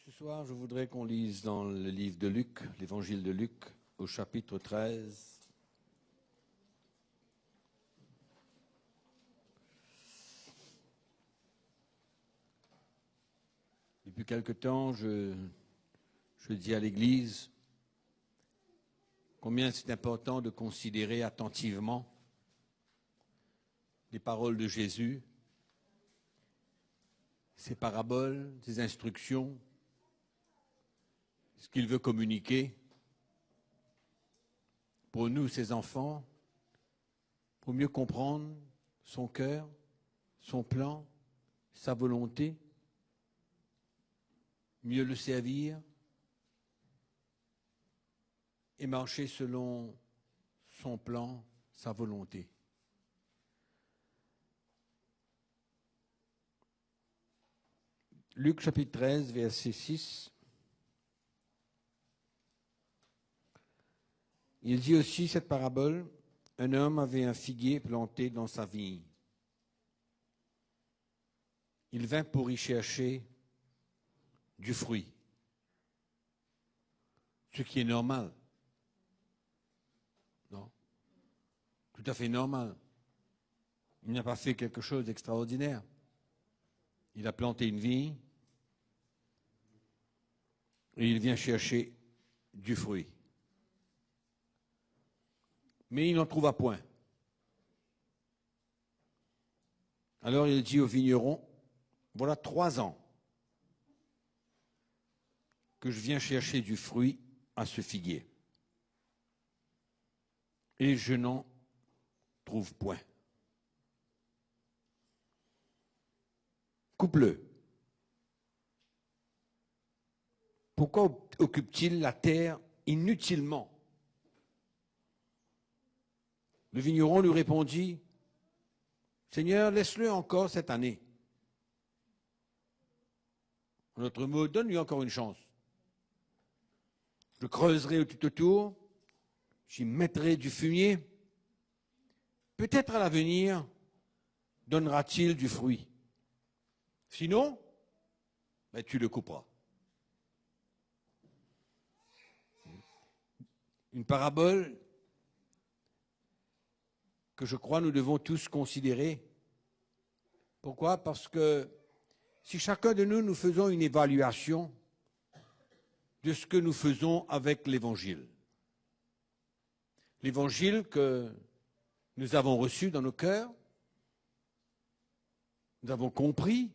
Ce soir, je voudrais qu'on lise dans le livre de Luc, l'évangile de Luc, au chapitre 13. Depuis quelque temps, je dis à l'Église combien c'est important de considérer attentivement les paroles de Jésus, ses paraboles, ses instructions, ce qu'il veut communiquer pour nous, ses enfants, pour mieux comprendre son cœur, son plan, sa volonté, mieux le servir et marcher selon son plan, sa volonté. Luc chapitre 13, verset 6. Il dit aussi cette parabole, un homme avait un figuier planté dans sa vigne. Il vint pour y chercher du fruit, ce qui est normal. Non, tout à fait normal. Il n'a pas fait quelque chose d'extraordinaire. Il a planté une vigne et il vient chercher du fruit. Mais il n'en trouva point. Alors il dit au vigneron, voilà 3 ans que je viens chercher du fruit à ce figuier. Et je n'en trouve point. Coupe-le. Pourquoi occupe-t-il la terre inutilement ? Le vigneron lui répondit, Seigneur, laisse-le encore cette année. En d'autres mots, donne-lui encore une chance. Je creuserai tout autour, j'y mettrai du fumier. Peut-être à l'avenir, donnera-t-il du fruit. Sinon, ben, tu le couperas. Une parabole que je crois nous devons tous considérer. Pourquoi ? Parce que si chacun de nous faisons une évaluation de ce que nous faisons avec l'Évangile, l'Évangile que nous avons reçu dans nos cœurs, nous avons compris,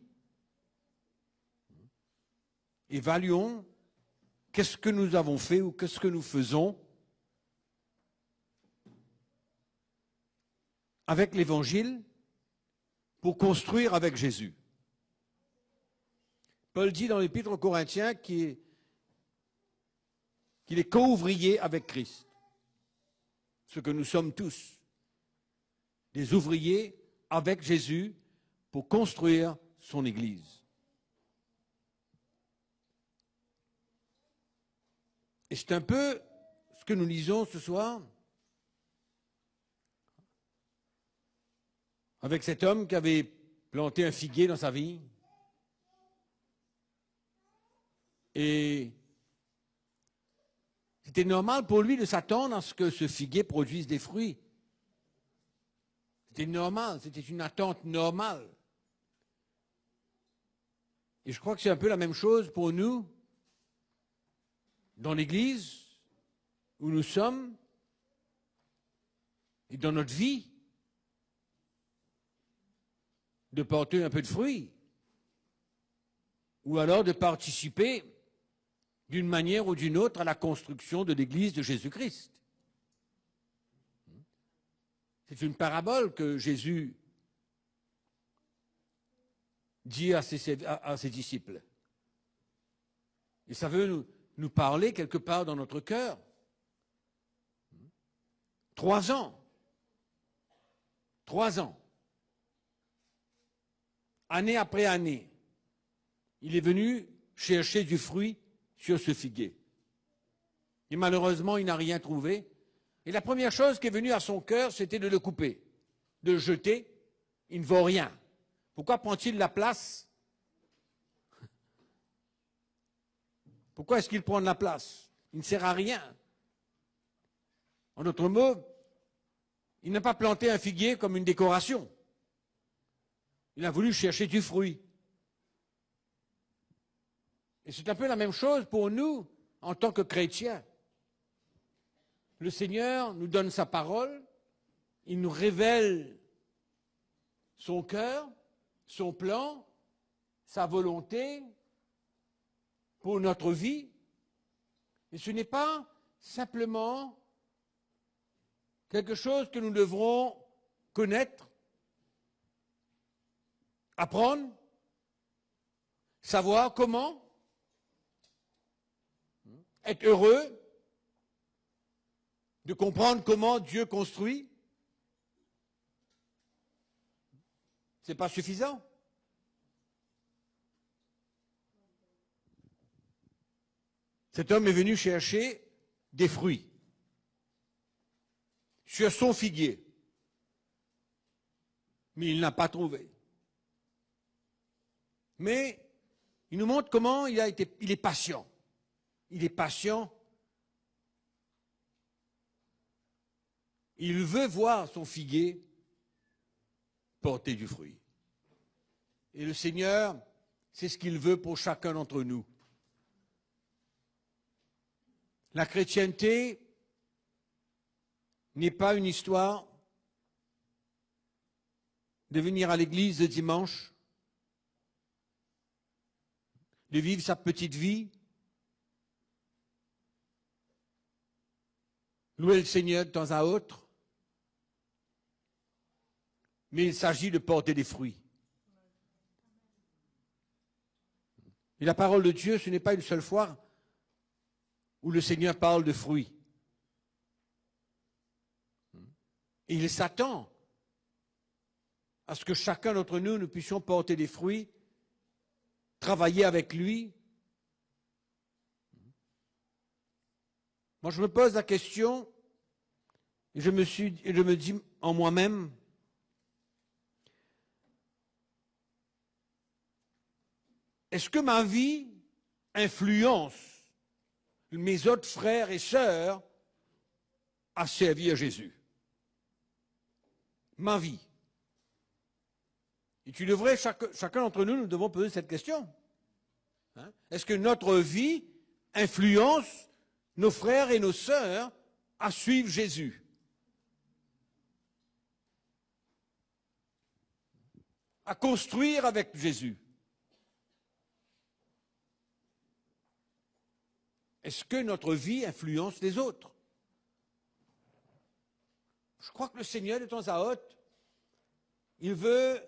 évaluons qu'est-ce que nous avons fait ou qu'est-ce que nous faisons avec l'Évangile pour construire avec Jésus. Paul dit dans l'Épître aux Corinthiens qu'il est co-ouvrier avec Christ. Ce que nous sommes tous, des ouvriers avec Jésus pour construire son Église. Et c'est un peu ce que nous lisons ce soir avec cet homme qui avait planté un figuier dans sa vigne. Et c'était normal pour lui de s'attendre à ce que ce figuier produise des fruits. C'était normal, c'était une attente normale. Et je crois que c'est un peu la même chose pour nous, dans l'Église, où nous sommes, et dans notre vie, de porter un peu de fruits, ou alors de participer d'une manière ou d'une autre à la construction de l'Église de Jésus-Christ. C'est une parabole que Jésus dit à ses disciples. Et ça veut nous parler quelque part dans notre cœur. 3 ans. 3 ans. Année après année, il est venu chercher du fruit sur ce figuier. Et malheureusement, il n'a rien trouvé. Et la première chose qui est venue à son cœur, c'était de le couper, de le jeter. Il ne vaut rien. Pourquoi prend-il la place Pourquoi est-ce qu'il prend de la place? Il ne sert à rien. En d'autres mots, il n'a pas planté un figuier comme une décoration. Il a voulu chercher du fruit. Et c'est un peu la même chose pour nous en tant que chrétiens. Le Seigneur nous donne sa parole, il nous révèle son cœur, son plan, sa volonté pour notre vie. Et ce n'est pas simplement quelque chose que nous devrons connaître, apprendre, savoir comment, être heureux de comprendre comment Dieu construit. Ce n'est pas suffisant. Cet homme est venu chercher des fruits sur son figuier, mais il n'a pas trouvé. Mais il nous montre comment il est patient. Il est patient. Il veut voir son figuier porter du fruit. Et le Seigneur, c'est ce qu'il veut pour chacun d'entre nous. La chrétienté n'est pas une histoire de venir à l'église le dimanche, de vivre sa petite vie, louer le Seigneur de temps à autre, mais il s'agit de porter des fruits. Et la parole de Dieu, ce n'est pas une seule fois où le Seigneur parle de fruits. Et il s'attend à ce que chacun d'entre nous, nous puissions porter des fruits, travailler avec lui. Moi, je me pose la question, et je me dis en moi-même, est-ce que ma vie influence mes autres frères et sœurs à servir Jésus? Ma vie. Et tu devrais, chacun d'entre nous, nous devons poser cette question. Hein? Est-ce que notre vie influence nos frères et nos sœurs à suivre Jésus? À construire avec Jésus? Est-ce que notre vie influence les autres? Je crois que le Seigneur, de temps à autre, il veut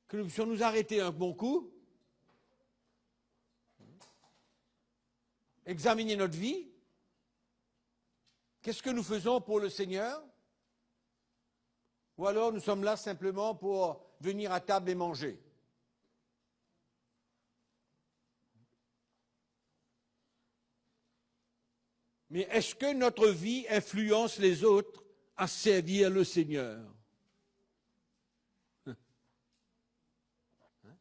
que nous puissions nous arrêter un bon coup, examiner notre vie. Qu'est-ce que nous faisons pour le Seigneur? Ou alors nous sommes là simplement pour venir à table et manger? Mais est-ce que notre vie influence les autres à servir le Seigneur?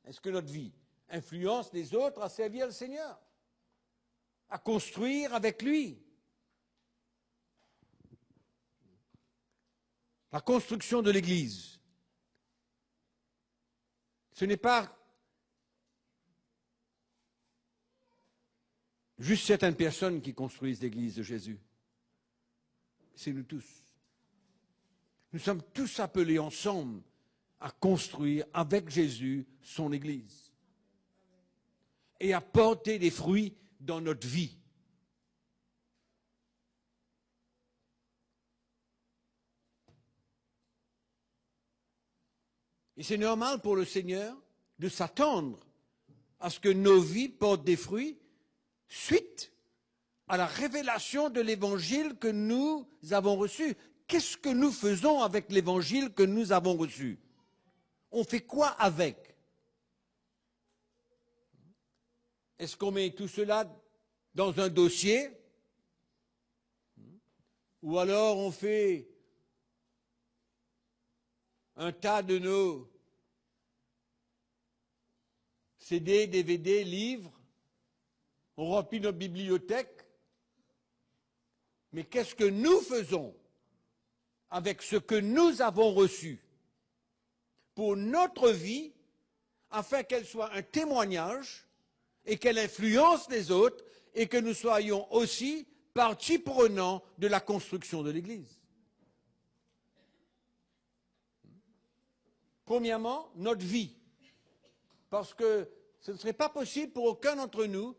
Est-ce que notre vie influence les autres à servir le Seigneur? À construire avec lui? La construction de l'Église, ce n'est pas juste certaines personnes qui construisent l'Église de Jésus. C'est nous tous. Nous sommes tous appelés ensemble à construire avec Jésus son Église et à porter des fruits dans notre vie. Et c'est normal pour le Seigneur de s'attendre à ce que nos vies portent des fruits suite à la révélation de l'évangile que nous avons reçu. Qu'est-ce que nous faisons avec l'évangile que nous avons reçu? On fait quoi avec? Est-ce qu'on met tout cela dans un dossier? Ou alors on fait un tas de nos CD, DVD, livres? on remplit notre bibliothèque, mais qu'est-ce que nous faisons avec ce que nous avons reçu pour notre vie, afin qu'elle soit un témoignage et qu'elle influence les autres et que nous soyons aussi partie prenante de la construction de l'Église. Premièrement, notre vie. Parce que ce ne serait pas possible pour aucun d'entre nous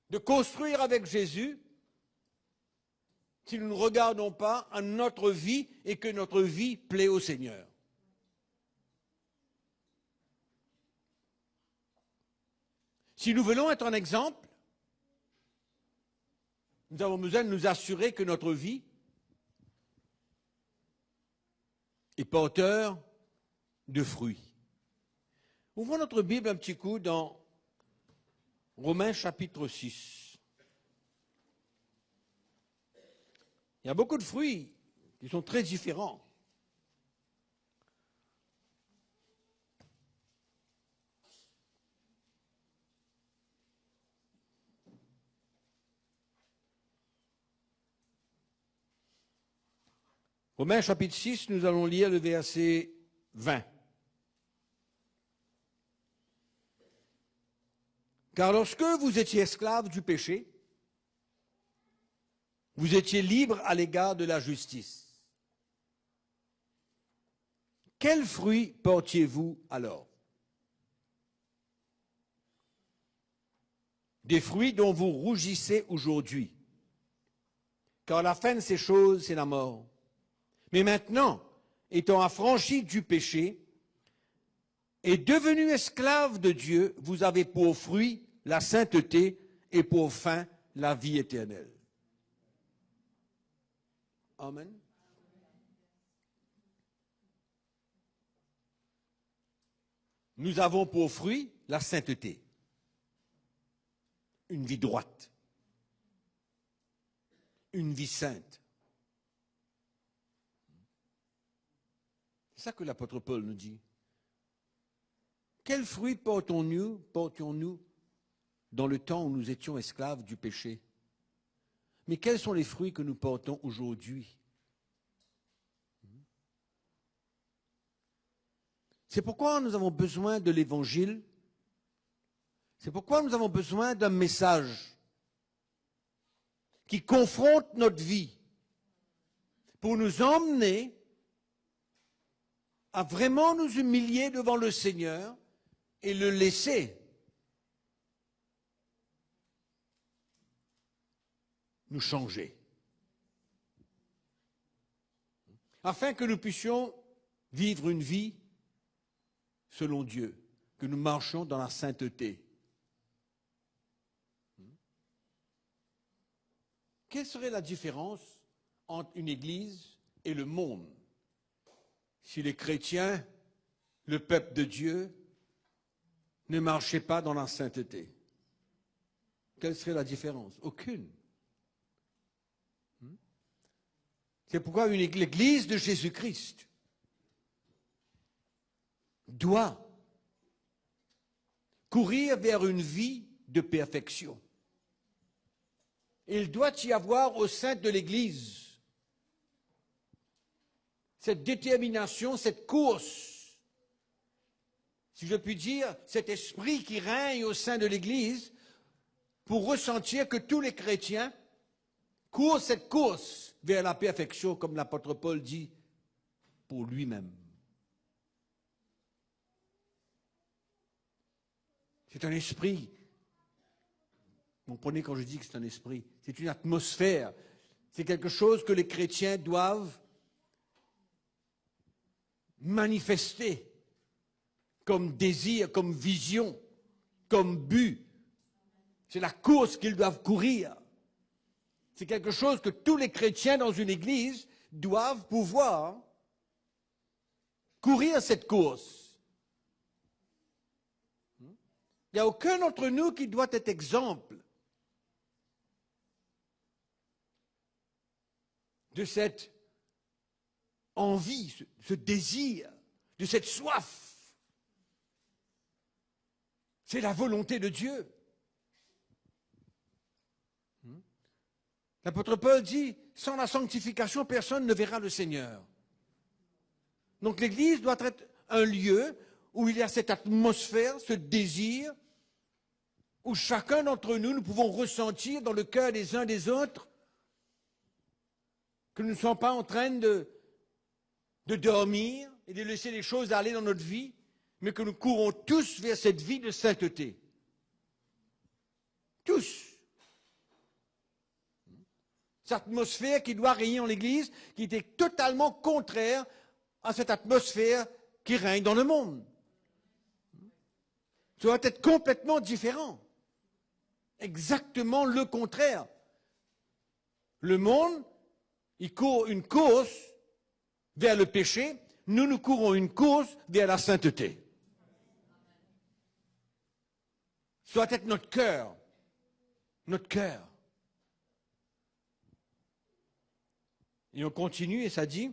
de construire avec Jésus si nous ne regardons pas à notre vie et que notre vie plaît au Seigneur. Si nous voulons être un exemple, nous avons besoin de nous assurer que notre vie est porteur de fruits. Ouvrons notre Bible un petit coup dans Romains chapitre 6. Il y a beaucoup de fruits qui sont très différents. Romains chapitre 6, nous allons lire le verset 20. Car lorsque vous étiez esclaves du péché, vous étiez libres à l'égard de la justice. Quels fruits portiez-vous alors? Des fruits dont vous rougissez aujourd'hui. Car la fin de ces choses, c'est la mort. Mais maintenant, étant affranchis du péché et devenus esclaves de Dieu, vous avez pour fruit la sainteté et pour fin la vie éternelle. Amen. Nous avons pour fruit la sainteté, une vie droite, une vie sainte. C'est ça que l'apôtre Paul nous dit. Quels fruits portions-nous dans le temps où nous étions esclaves du péché? Mais quels sont les fruits que nous portons aujourd'hui? C'est pourquoi nous avons besoin de l'Évangile. C'est pourquoi nous avons besoin d'un message qui confronte notre vie pour nous emmener à vraiment nous humilier devant le Seigneur et le laisser nous changer. Afin que nous puissions vivre une vie selon Dieu, que nous marchions dans la sainteté. Quelle serait la différence entre une église et le monde si les chrétiens, le peuple de Dieu, ne marchaient pas dans la sainteté? Quelle serait la différence? Aucune. C'est pourquoi l'Église de Jésus-Christ doit courir vers une vie de perfection. Il doit y avoir au sein de l'Église cette détermination, cette course, si je puis dire, cet esprit qui règne au sein de l'Église pour ressentir que tous les chrétiens courent cette course vers la perfection, comme l'apôtre Paul dit, pour lui-même. C'est un esprit. Vous comprenez quand je dis que c'est un esprit? C'est une atmosphère. C'est quelque chose que les chrétiens doivent manifester comme désir, comme vision, comme but. C'est la course qu'ils doivent courir. C'est quelque chose que tous les chrétiens dans une église doivent pouvoir courir cette course. Il n'y a aucun d'entre nous qui doit être exemple de cette envie, ce désir, de cette soif. C'est la volonté de Dieu. L'apôtre Paul dit, sans la sanctification, personne ne verra le Seigneur. Donc l'Église doit être un lieu où il y a cette atmosphère, ce désir, où chacun d'entre nous, nous pouvons ressentir dans le cœur des uns des autres que nous ne sommes pas en train de dormir et de laisser les choses aller dans notre vie, mais que nous courons tous vers cette vie de sainteté. Tous. Cette atmosphère qui doit régner dans l'Église, qui était totalement contraire à cette atmosphère qui règne dans le monde. Ça doit être complètement différent. Exactement le contraire. Le monde, il court une course vers le péché, nous courons une course vers la sainteté. Ça doit être notre cœur. Notre cœur. Et on continue et ça dit,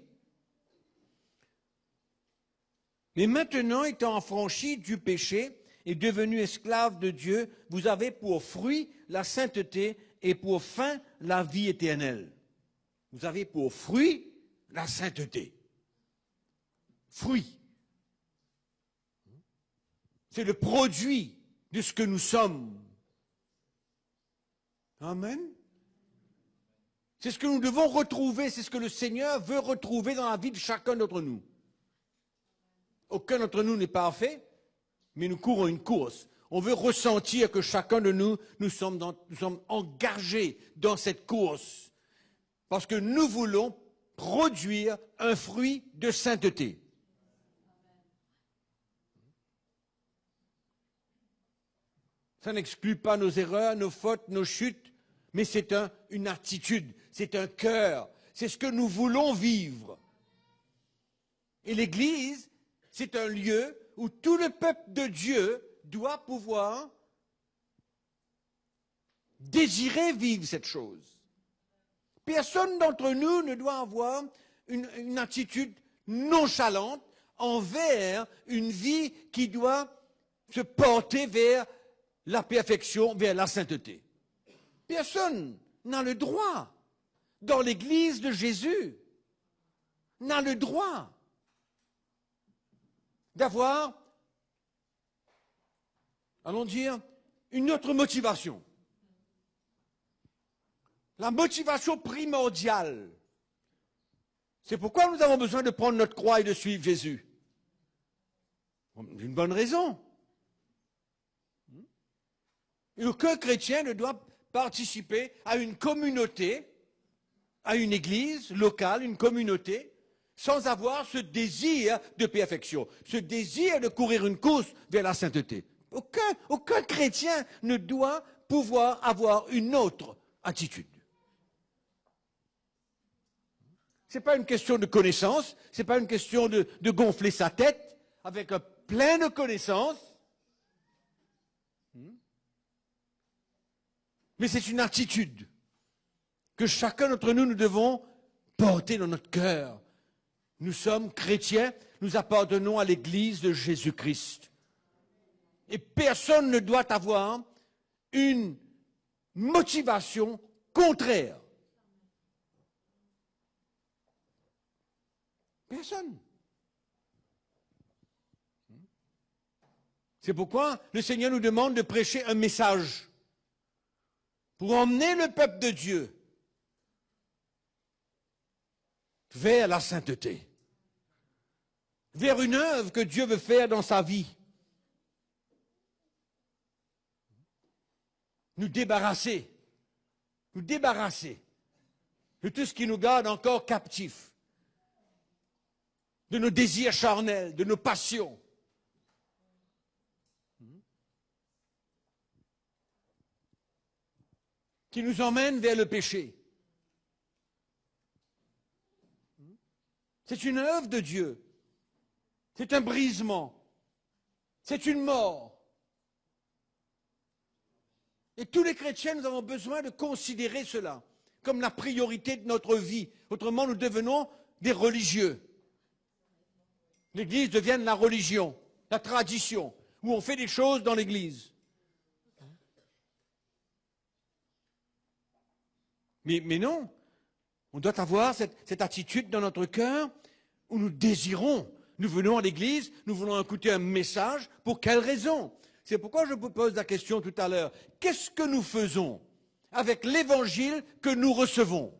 mais maintenant étant affranchis du péché et devenus esclaves de Dieu, vous avez pour fruit la sainteté et pour fin la vie éternelle. Vous avez pour fruit la sainteté. Fruit. C'est le produit de ce que nous sommes. Amen. C'est ce que nous devons retrouver, c'est ce que le Seigneur veut retrouver dans la vie de chacun d'entre nous. Aucun d'entre nous n'est parfait, mais nous courons une course. On veut ressentir que chacun de nous, nous sommes engagés dans cette course. Parce que nous voulons produire un fruit de sainteté. Ça n'exclut pas nos erreurs, nos fautes, nos chutes, mais c'est une attitude, c'est un cœur, c'est ce que nous voulons vivre. Et l'Église, c'est un lieu où tout le peuple de Dieu doit pouvoir désirer vivre cette chose. Personne d'entre nous ne doit avoir une attitude nonchalante envers une vie qui doit se porter vers la perfection, vers la sainteté. Personne n'a le droit, dans l'Église de Jésus, n'a le droit d'avoir, allons dire, une autre motivation. La motivation primordiale, c'est pourquoi nous avons besoin de prendre notre croix et de suivre Jésus. Une bonne raison. Et aucun chrétien ne doit participer à une communauté, à une église locale, une communauté, sans avoir ce désir de perfection, ce désir de courir une course vers la sainteté. Aucun chrétien ne doit pouvoir avoir une autre attitude. Ce n'est pas une question de connaissance, ce n'est pas une question de gonfler sa tête avec plein de connaissances, mais c'est une attitude que chacun d'entre nous, nous devons porter dans notre cœur. Nous sommes chrétiens, nous appartenons à l'Église de Jésus-Christ. Et personne ne doit avoir une motivation contraire. Personne. C'est pourquoi le Seigneur nous demande de prêcher un message pour emmener le peuple de Dieu vers la sainteté, vers une œuvre que Dieu veut faire dans sa vie. Nous débarrasser de tout ce qui nous garde encore captifs, de nos désirs charnels, de nos passions. Qui nous emmènent vers le péché. C'est une œuvre de Dieu. C'est un brisement. C'est une mort. Et tous les chrétiens, nous avons besoin de considérer cela comme la priorité de notre vie. Autrement, nous devenons des religieux. L'Église devient la religion, la tradition, où on fait des choses dans l'Église. Mais non, on doit avoir cette attitude dans notre cœur où nous désirons. Nous venons à l'église, nous voulons écouter un message. Pour quelle raison? C'est pourquoi je vous pose la question tout à l'heure. Qu'est-ce que nous faisons avec l'évangile que nous recevons?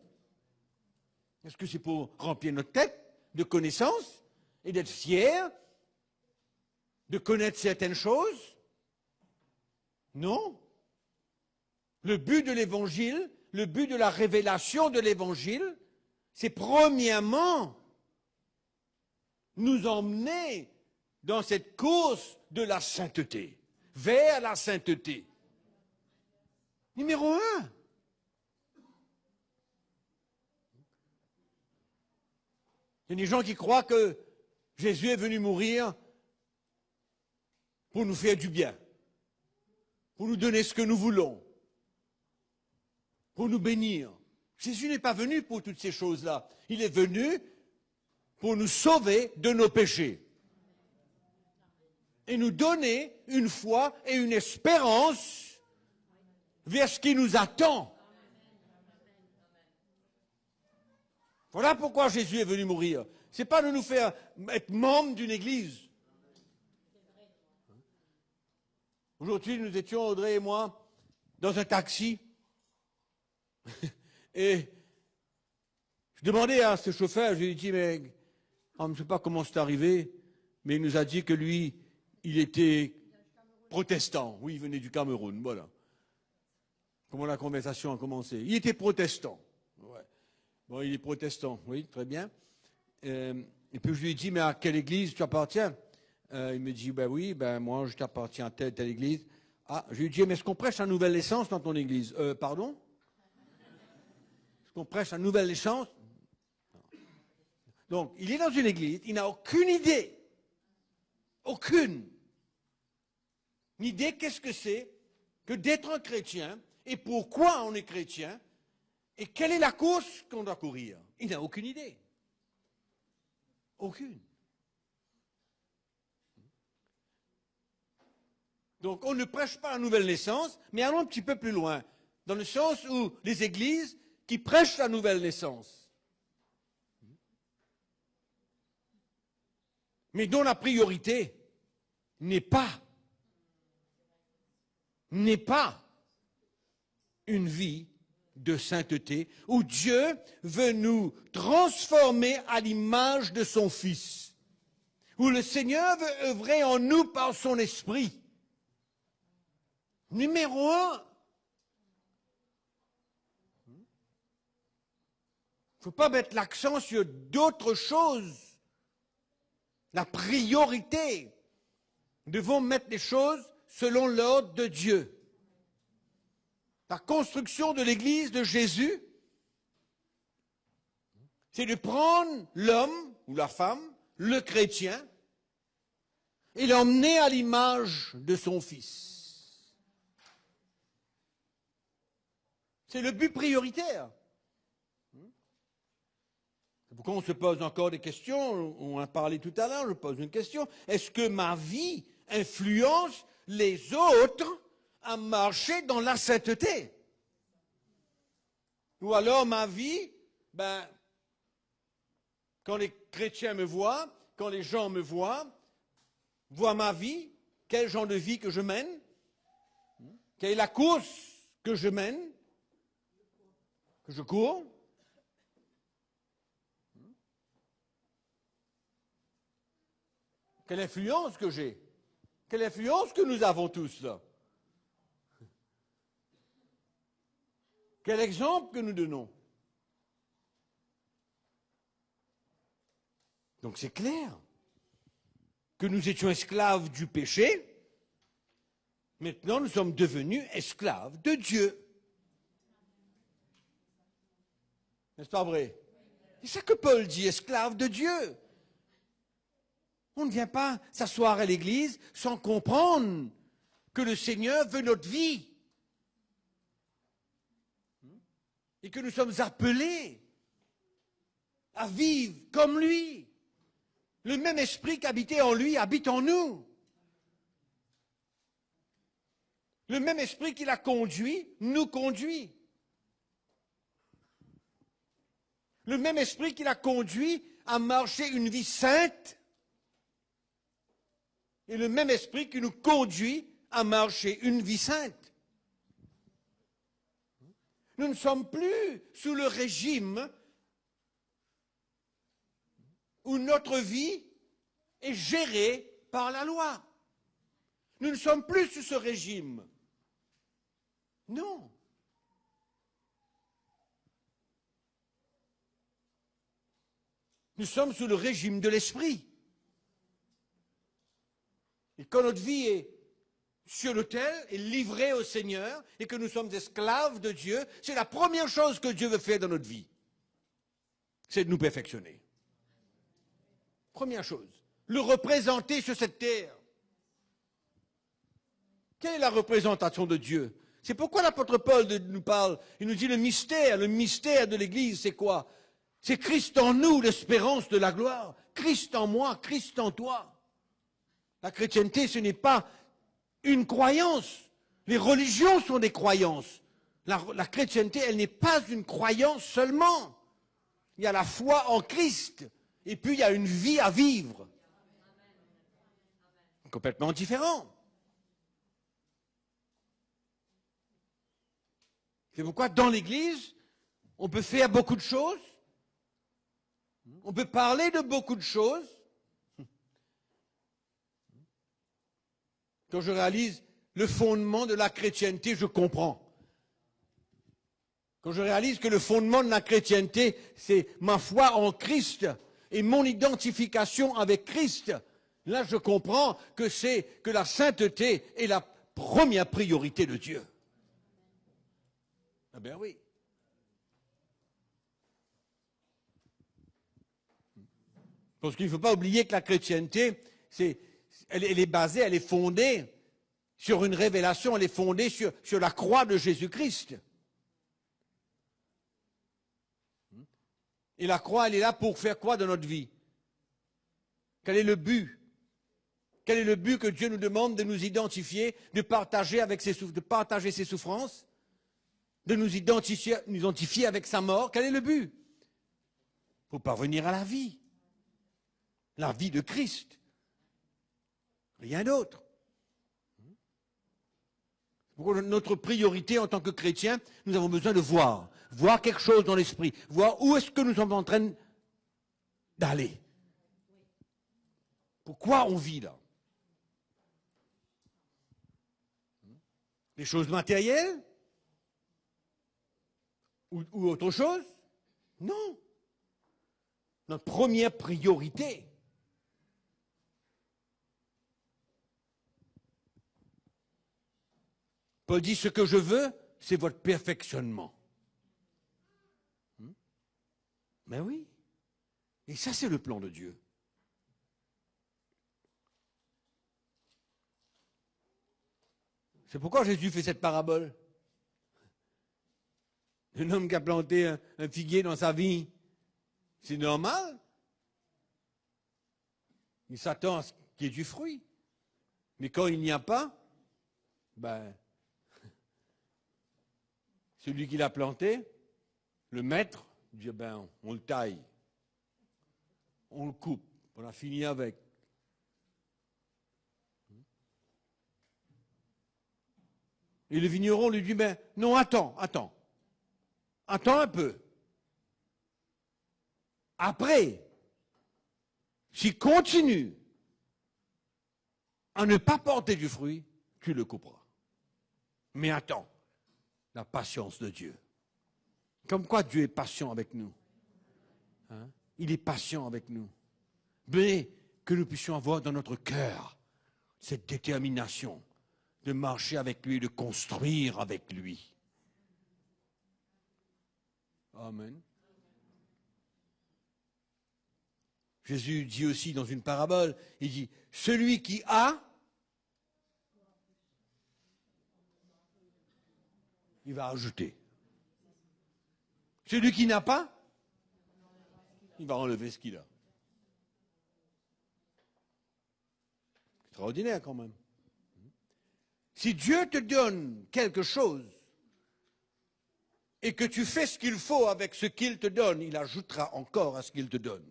Est-ce que c'est pour remplir notre tête de connaissances et d'être fiers de connaître certaines choses? Non. Le but de l'évangile, le but de la révélation de l'évangile, c'est premièrement nous emmener dans cette course de la sainteté, vers la sainteté. Numéro un. Il y a des gens qui croient que Jésus est venu mourir pour nous faire du bien, pour nous donner ce que nous voulons, pour nous bénir. Jésus n'est pas venu pour toutes ces choses-là. Il est venu pour nous sauver de nos péchés et nous donner une foi et une espérance vers ce qui nous attend. Voilà pourquoi Jésus est venu mourir. Ce n'est pas de nous faire être membre d'une église. Aujourd'hui, nous étions, Audrey et moi, dans un taxi. Et je demandais à ce chauffeur, je lui ai dit, mais je ne sais pas comment c'est arrivé, mais il nous a dit que lui, il était protestant. Oui, il venait du Cameroun, voilà. Comment la conversation a commencé. Il était protestant. Ouais. Bon, il est protestant, oui, très bien. Et puis je lui ai dit, mais à quelle église tu appartiens? Il me dit, ben oui, ben moi je t'appartiens à telle église. Ah, je lui ai dit, mais est-ce qu'on prêche la nouvelle naissance dans ton église? Pardon? Est-ce qu'on prêche la nouvelle naissance? Donc, il est dans une église, il n'a aucune idée. Aucune. Idée, qu'est-ce que c'est que d'être un chrétien et pourquoi on est chrétien et quelle est la course qu'on doit courir. Il n'a aucune idée. Aucune. Donc, on ne prêche pas la nouvelle naissance, mais allons un petit peu plus loin, dans le sens où les églises qui prêchent la nouvelle naissance, mais dont la priorité n'est pas une vie de sainteté, où Dieu veut nous transformer à l'image de son Fils, où le Seigneur veut œuvrer en nous par son Esprit. Numéro un, il ne faut pas mettre l'accent sur d'autres choses. La priorité, nous devons mettre les choses selon l'ordre de Dieu. La construction de l'Église de Jésus, c'est de prendre l'homme ou la femme, le chrétien, et l'emmener à l'image de son Fils. C'est le but prioritaire. C'est pourquoi on se pose encore des questions. On a parlé tout à l'heure, je pose une question. Est-ce que ma vie influence les autres à marcher dans la sainteté? Ou alors ma vie, quand les chrétiens me voient, quand les gens me voient ma vie, quel genre de vie que je mène, quelle est la course que je mène, que je cours, quelle influence que j'ai, quelle influence que nous avons tous là. Quel exemple que nous donnons. Donc c'est clair que nous étions esclaves du péché, maintenant nous sommes devenus esclaves de Dieu. N'est-ce pas vrai? C'est ça que Paul dit, esclave de Dieu. On ne vient pas s'asseoir à l'église sans comprendre que le Seigneur veut notre vie. Et que nous sommes appelés à vivre comme lui. Le même esprit qui habitait en lui habite en nous. Le même esprit qui l'a conduit nous conduit. Le même esprit qui l'a conduit à marcher une vie sainte est le même esprit qui nous conduit à marcher une vie sainte. Nous ne sommes plus sous le régime où notre vie est gérée par la loi. Nous ne sommes plus sous ce régime. Non. Nous sommes sous le régime de l'esprit. Et quand notre vie est sur l'autel, est livrée au Seigneur, et que nous sommes esclaves de Dieu, c'est la première chose que Dieu veut faire dans notre vie. C'est de nous perfectionner. Première chose. Le représenter sur cette terre. Quelle est la représentation de Dieu? C'est pourquoi l'apôtre Paul nous parle, il nous dit le mystère de l'Église, c'est quoi? C'est Christ en nous, l'espérance de la gloire. Christ en moi, Christ en toi. La chrétienté, ce n'est pas une croyance. Les religions sont des croyances. La chrétienté, elle n'est pas une croyance seulement. Il y a la foi en Christ, et puis il y a une vie à vivre. Complètement différent. C'est pourquoi dans l'Église, on peut faire beaucoup de choses, on peut parler de beaucoup de choses. Quand je réalise le fondement de la chrétienté, je comprends. Quand je réalise que le fondement de la chrétienté, c'est ma foi en Christ et mon identification avec Christ, là je comprends que la sainteté est la première priorité de Dieu. Ah ben oui. Parce qu'il ne faut pas oublier que la chrétienté, elle est basée, elle est fondée sur une révélation, elle est fondée sur la croix de Jésus-Christ. Et la croix, elle est là pour faire quoi dans notre vie? Quel est le but? Quel est le but que Dieu nous demande de nous identifier, de partager ses souffrances, de nous identifier avec sa mort? Quel est le but? Pour parvenir à la vie de Christ. Rien d'autre. Pour notre priorité en tant que chrétien, nous avons besoin de voir quelque chose dans l'esprit, voir où est-ce que nous sommes en train d'aller. Pourquoi on vit là? Les choses matérielles? Ou autre chose? Non. Notre première priorité. Paul dit, ce que je veux, c'est votre perfectionnement. Mais oui. Et ça, c'est le plan de Dieu. C'est pourquoi Jésus fait cette parabole. Un homme qui a planté un figuier dans sa vie, c'est normal. Il s'attend à ce qu'il y ait du fruit. Mais quand il n'y a pas, ben, celui qui l'a planté, le maître, dit, ben, on le taille, on le coupe, on a fini avec. Et le vigneron lui dit, ben, non, attends un peu. Après, s'il continue à ne pas porter du fruit, tu le couperas. Mais attends, la patience de Dieu. Comme quoi Dieu est patient avec nous. Hein? Il est patient avec nous. Mais que nous puissions avoir dans notre cœur cette détermination de marcher avec lui, de construire avec lui. Amen. Jésus dit aussi dans une parabole, il dit, celui qui a, il va ajouter. Celui qui n'a pas, il va enlever ce qu'il a. Extraordinaire quand même. Si Dieu te donne quelque chose, et que tu fais ce qu'il faut avec ce qu'il te donne, il ajoutera encore à ce qu'il te donne.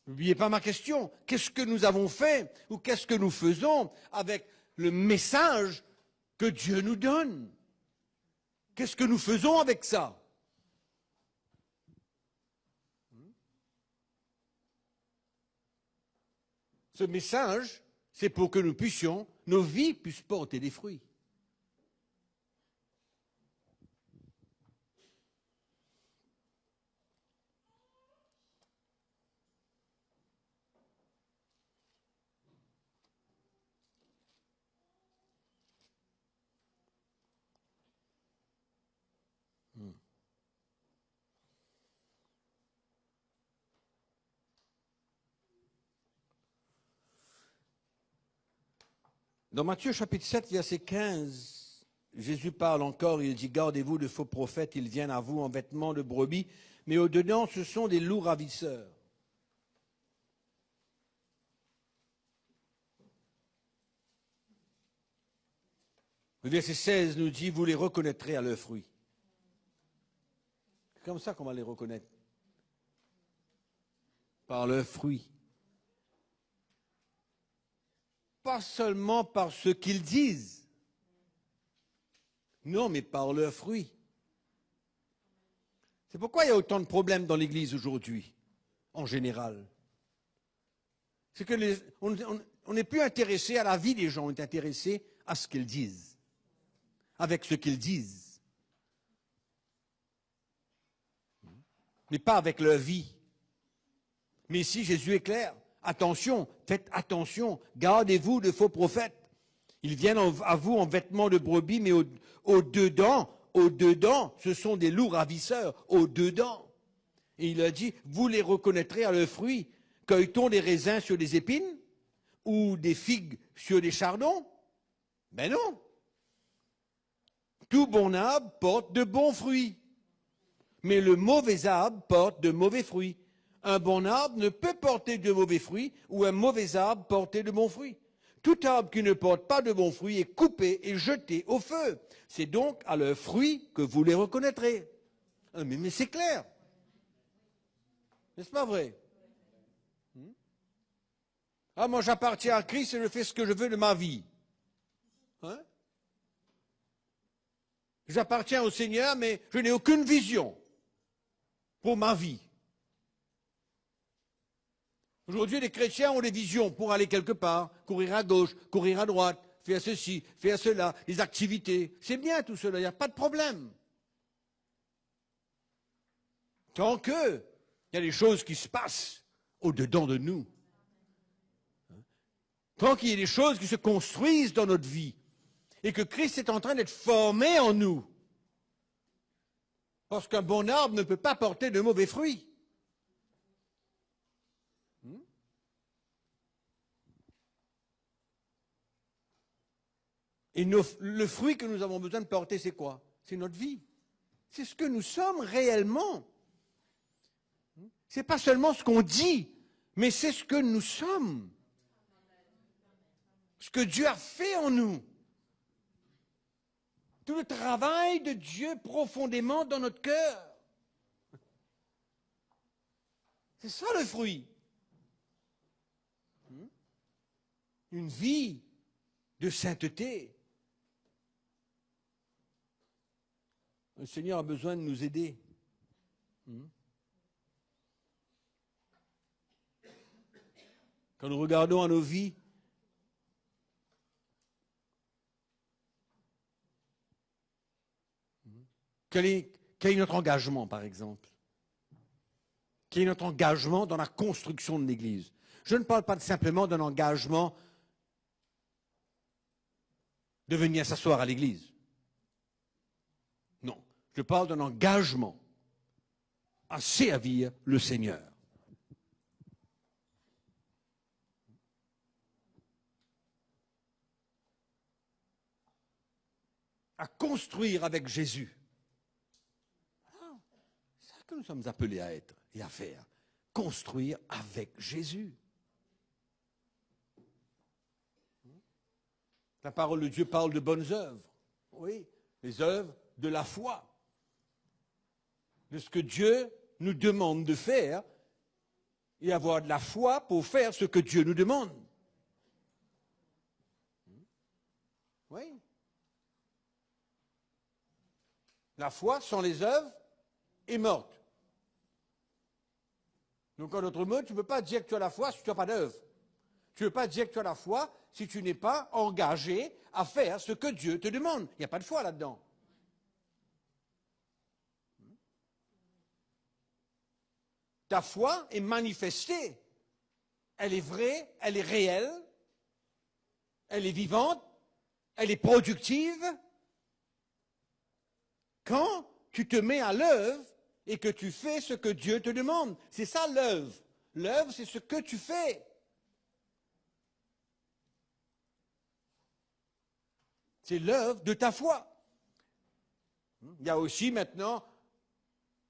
N'oubliez pas ma question. Qu'est-ce que nous avons fait ou qu'est-ce que nous faisons avec le message que Dieu nous donne? Qu'est-ce que nous faisons avec ça? Ce message, c'est pour que nous puissions, nos vies puissent porter des fruits. Dans Matthieu chapitre 7, verset 15, Jésus parle encore, il dit, gardez-vous de faux prophètes, ils viennent à vous en vêtements de brebis, mais au-dedans, ce sont des loups ravisseurs. Le verset 16 nous dit, vous les reconnaîtrez à leurs fruits. C'est comme ça qu'on va les reconnaître. Par leurs fruits. Pas seulement par ce qu'ils disent. Non, mais par leurs fruits. C'est pourquoi il y a autant de problèmes dans l'Église aujourd'hui, en général. C'est que on n'est plus intéressé à la vie des gens, on est intéressé à ce qu'ils disent, avec ce qu'ils disent, mais pas avec leur vie. Mais ici, Jésus est clair. Attention, faites attention, gardez-vous de faux prophètes. Ils viennent à vous en vêtements de brebis, mais au-dedans, ce sont des loups ravisseurs, au-dedans. Et il a dit, vous les reconnaîtrez à leurs fruits. Cueille-t-on des raisins sur des épines ou des figues sur des chardons? Ben non. Tout bon arbre porte de bons fruits, mais le mauvais arbre porte de mauvais fruits. Un bon arbre ne peut porter de mauvais fruits ou un mauvais arbre porter de bons fruits. Tout arbre qui ne porte pas de bons fruits est coupé et jeté au feu. C'est donc à leurs fruits que vous les reconnaîtrez. Ah, mais c'est clair. N'est-ce pas vrai? Ah, moi j'appartiens à Christ et je fais ce que je veux de ma vie. Hein? J'appartiens au Seigneur, mais je n'ai aucune vision pour ma vie. Aujourd'hui, les chrétiens ont des visions pour aller quelque part, courir à gauche, courir à droite, faire ceci, faire cela, des activités. C'est bien tout cela, il n'y a pas de problème. Tant que il y a des choses qui se passent au-dedans de nous. Tant qu'il y a des choses qui se construisent dans notre vie et que Christ est en train d'être formé en nous. Parce qu'un bon arbre ne peut pas porter de mauvais fruits. Et le fruit que nous avons besoin de porter, c'est quoi? C'est notre vie. C'est ce que nous sommes réellement. Ce n'est pas seulement ce qu'on dit, mais c'est ce que nous sommes. Ce que Dieu a fait en nous. Tout le travail de Dieu profondément dans notre cœur. C'est ça le fruit. Une vie de sainteté. Le Seigneur a besoin de nous aider. Quand nous regardons à nos vies, quel est notre engagement, par exemple? Quel est notre engagement dans la construction de l'Église? Je ne parle pas simplement d'un engagement de venir s'asseoir à l'Église. Non, je parle d'un engagement à servir le Seigneur. À construire avec Jésus. C'est ça que nous sommes appelés à être et à faire. Construire avec Jésus. La parole de Dieu parle de bonnes œuvres. Oui, les œuvres de la foi. De ce que Dieu nous demande de faire et avoir de la foi pour faire ce que Dieu nous demande. Oui. La foi sans les œuvres est morte. Donc en d'autres mots, tu ne peux pas dire que tu as la foi si tu n'as pas d'œuvre. Tu ne peux pas dire que tu as la foi si tu n'es pas engagé à faire ce que Dieu te demande. Il n'y a pas de foi là-dedans. Ta foi est manifestée. Elle est vraie, elle est réelle, elle est vivante, elle est productive. Quand tu te mets à l'œuvre et que tu fais ce que Dieu te demande. C'est ça l'œuvre. L'œuvre, c'est ce que tu fais. C'est l'œuvre de ta foi. Il y a aussi maintenant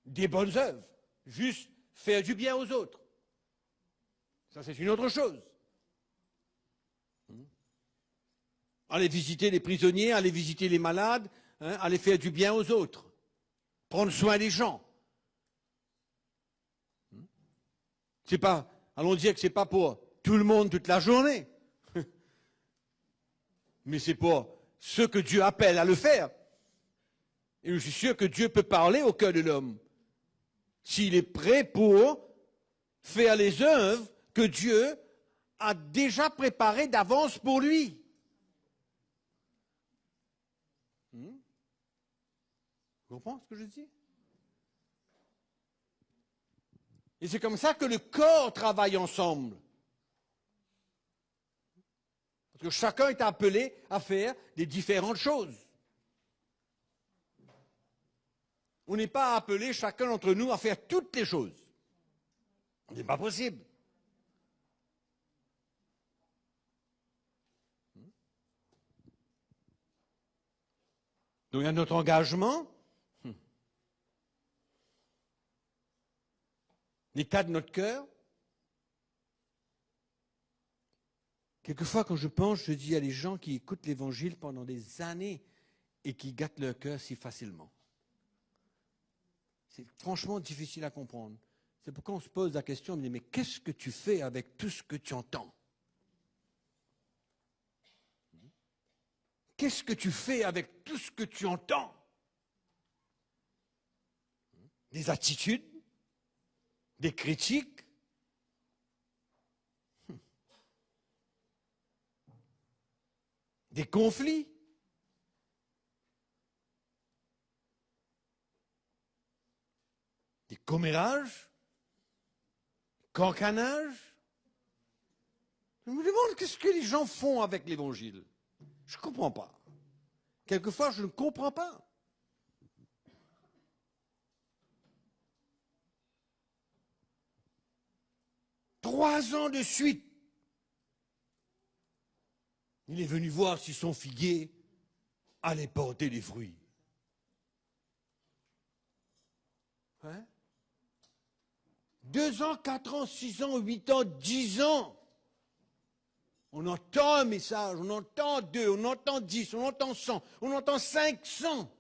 des bonnes œuvres. Juste faire du bien aux autres. Ça, c'est une autre chose. Aller visiter les prisonniers, aller visiter les malades, aller faire du bien aux autres. Prendre soin des gens. C'est pas, allons dire que c'est pas pour tout le monde toute la journée. Mais c'est pour ceux que Dieu appelle à le faire. Et je suis sûr que Dieu peut parler au cœur de l'homme. S'il est prêt pour faire les œuvres que Dieu a déjà préparées d'avance pour lui. Vous comprenez ce que je dis? Et c'est comme ça que le corps travaille ensemble. Parce que chacun est appelé à faire des différentes choses. On n'est pas appelé chacun d'entre nous à faire toutes les choses. Ce n'est pas possible. Donc il y a notre engagement, l'état de notre cœur. Quelquefois, quand je pense, je dis à des gens qui écoutent l'Évangile pendant des années et qui gâtent leur cœur si facilement. C'est franchement difficile à comprendre. C'est pourquoi on se pose la question, on me dit, mais qu'est-ce que tu fais avec tout ce que tu entends? Qu'est-ce que tu fais avec tout ce que tu entends? Des attitudes, des critiques, des conflits, des commérages, cancanages. Je me demande qu'est-ce que les gens font avec l'Évangile. Je ne comprends pas. Quelquefois, je ne comprends pas. Trois ans de suite, il est venu voir si son figuier allait porter des fruits. Hein? 2 ans, 4 ans, 6 ans, 8 ans, 10 ans. On entend un message, on entend 2, on entend 10, on entend 100, on entend 500.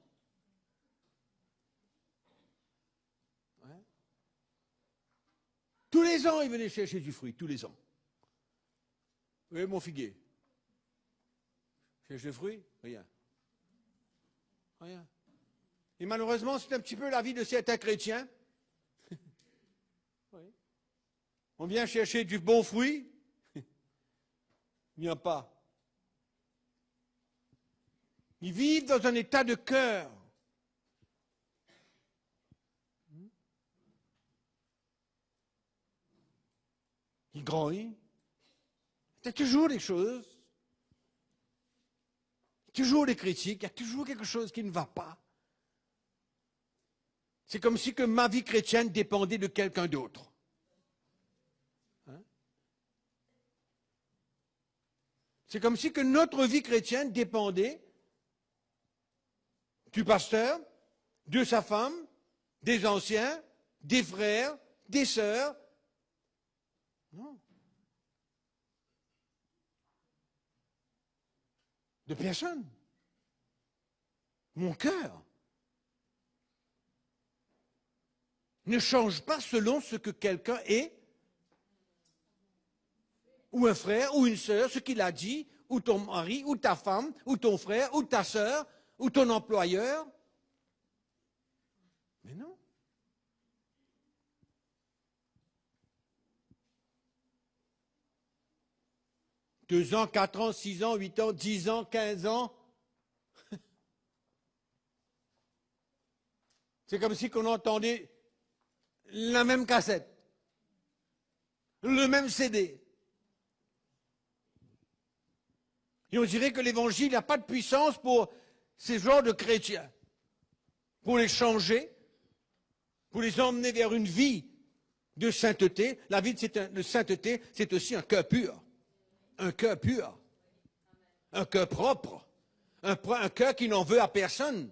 Ouais. Tous les ans, il venait chercher du fruit, tous les ans. Oui, mon figuier. Cherche le fruit? Rien. Rien. Et malheureusement, c'est un petit peu la vie de certains chrétiens. Oui. On vient chercher du bon fruit, il n'y a pas. Ils vivent dans un état de cœur. Ils grandissent. Il y a toujours des choses, toujours des critiques, il y a toujours quelque chose qui ne va pas. C'est comme si que ma vie chrétienne dépendait de quelqu'un d'autre. Hein? C'est comme si que notre vie chrétienne dépendait du pasteur, de sa femme, des anciens, des frères, des sœurs. Non. De personne. Mon cœur ne change pas selon ce que quelqu'un est, ou un frère, ou une sœur, ce qu'il a dit, ou ton mari, ou ta femme, ou ton frère, ou ta sœur, ou ton employeur. Mais non. Deux ans, 4 ans, 6 ans, 8 ans, 10 ans, 15 ans. C'est comme si on entendait la même cassette, le même CD. Et on dirait que l'évangile n'a pas de puissance pour ces genres de chrétiens. Pour les changer, pour les emmener vers une vie de sainteté. La vie de sainteté, c'est aussi un cœur pur. Un cœur pur. Un cœur propre. Un cœur qui n'en veut à personne.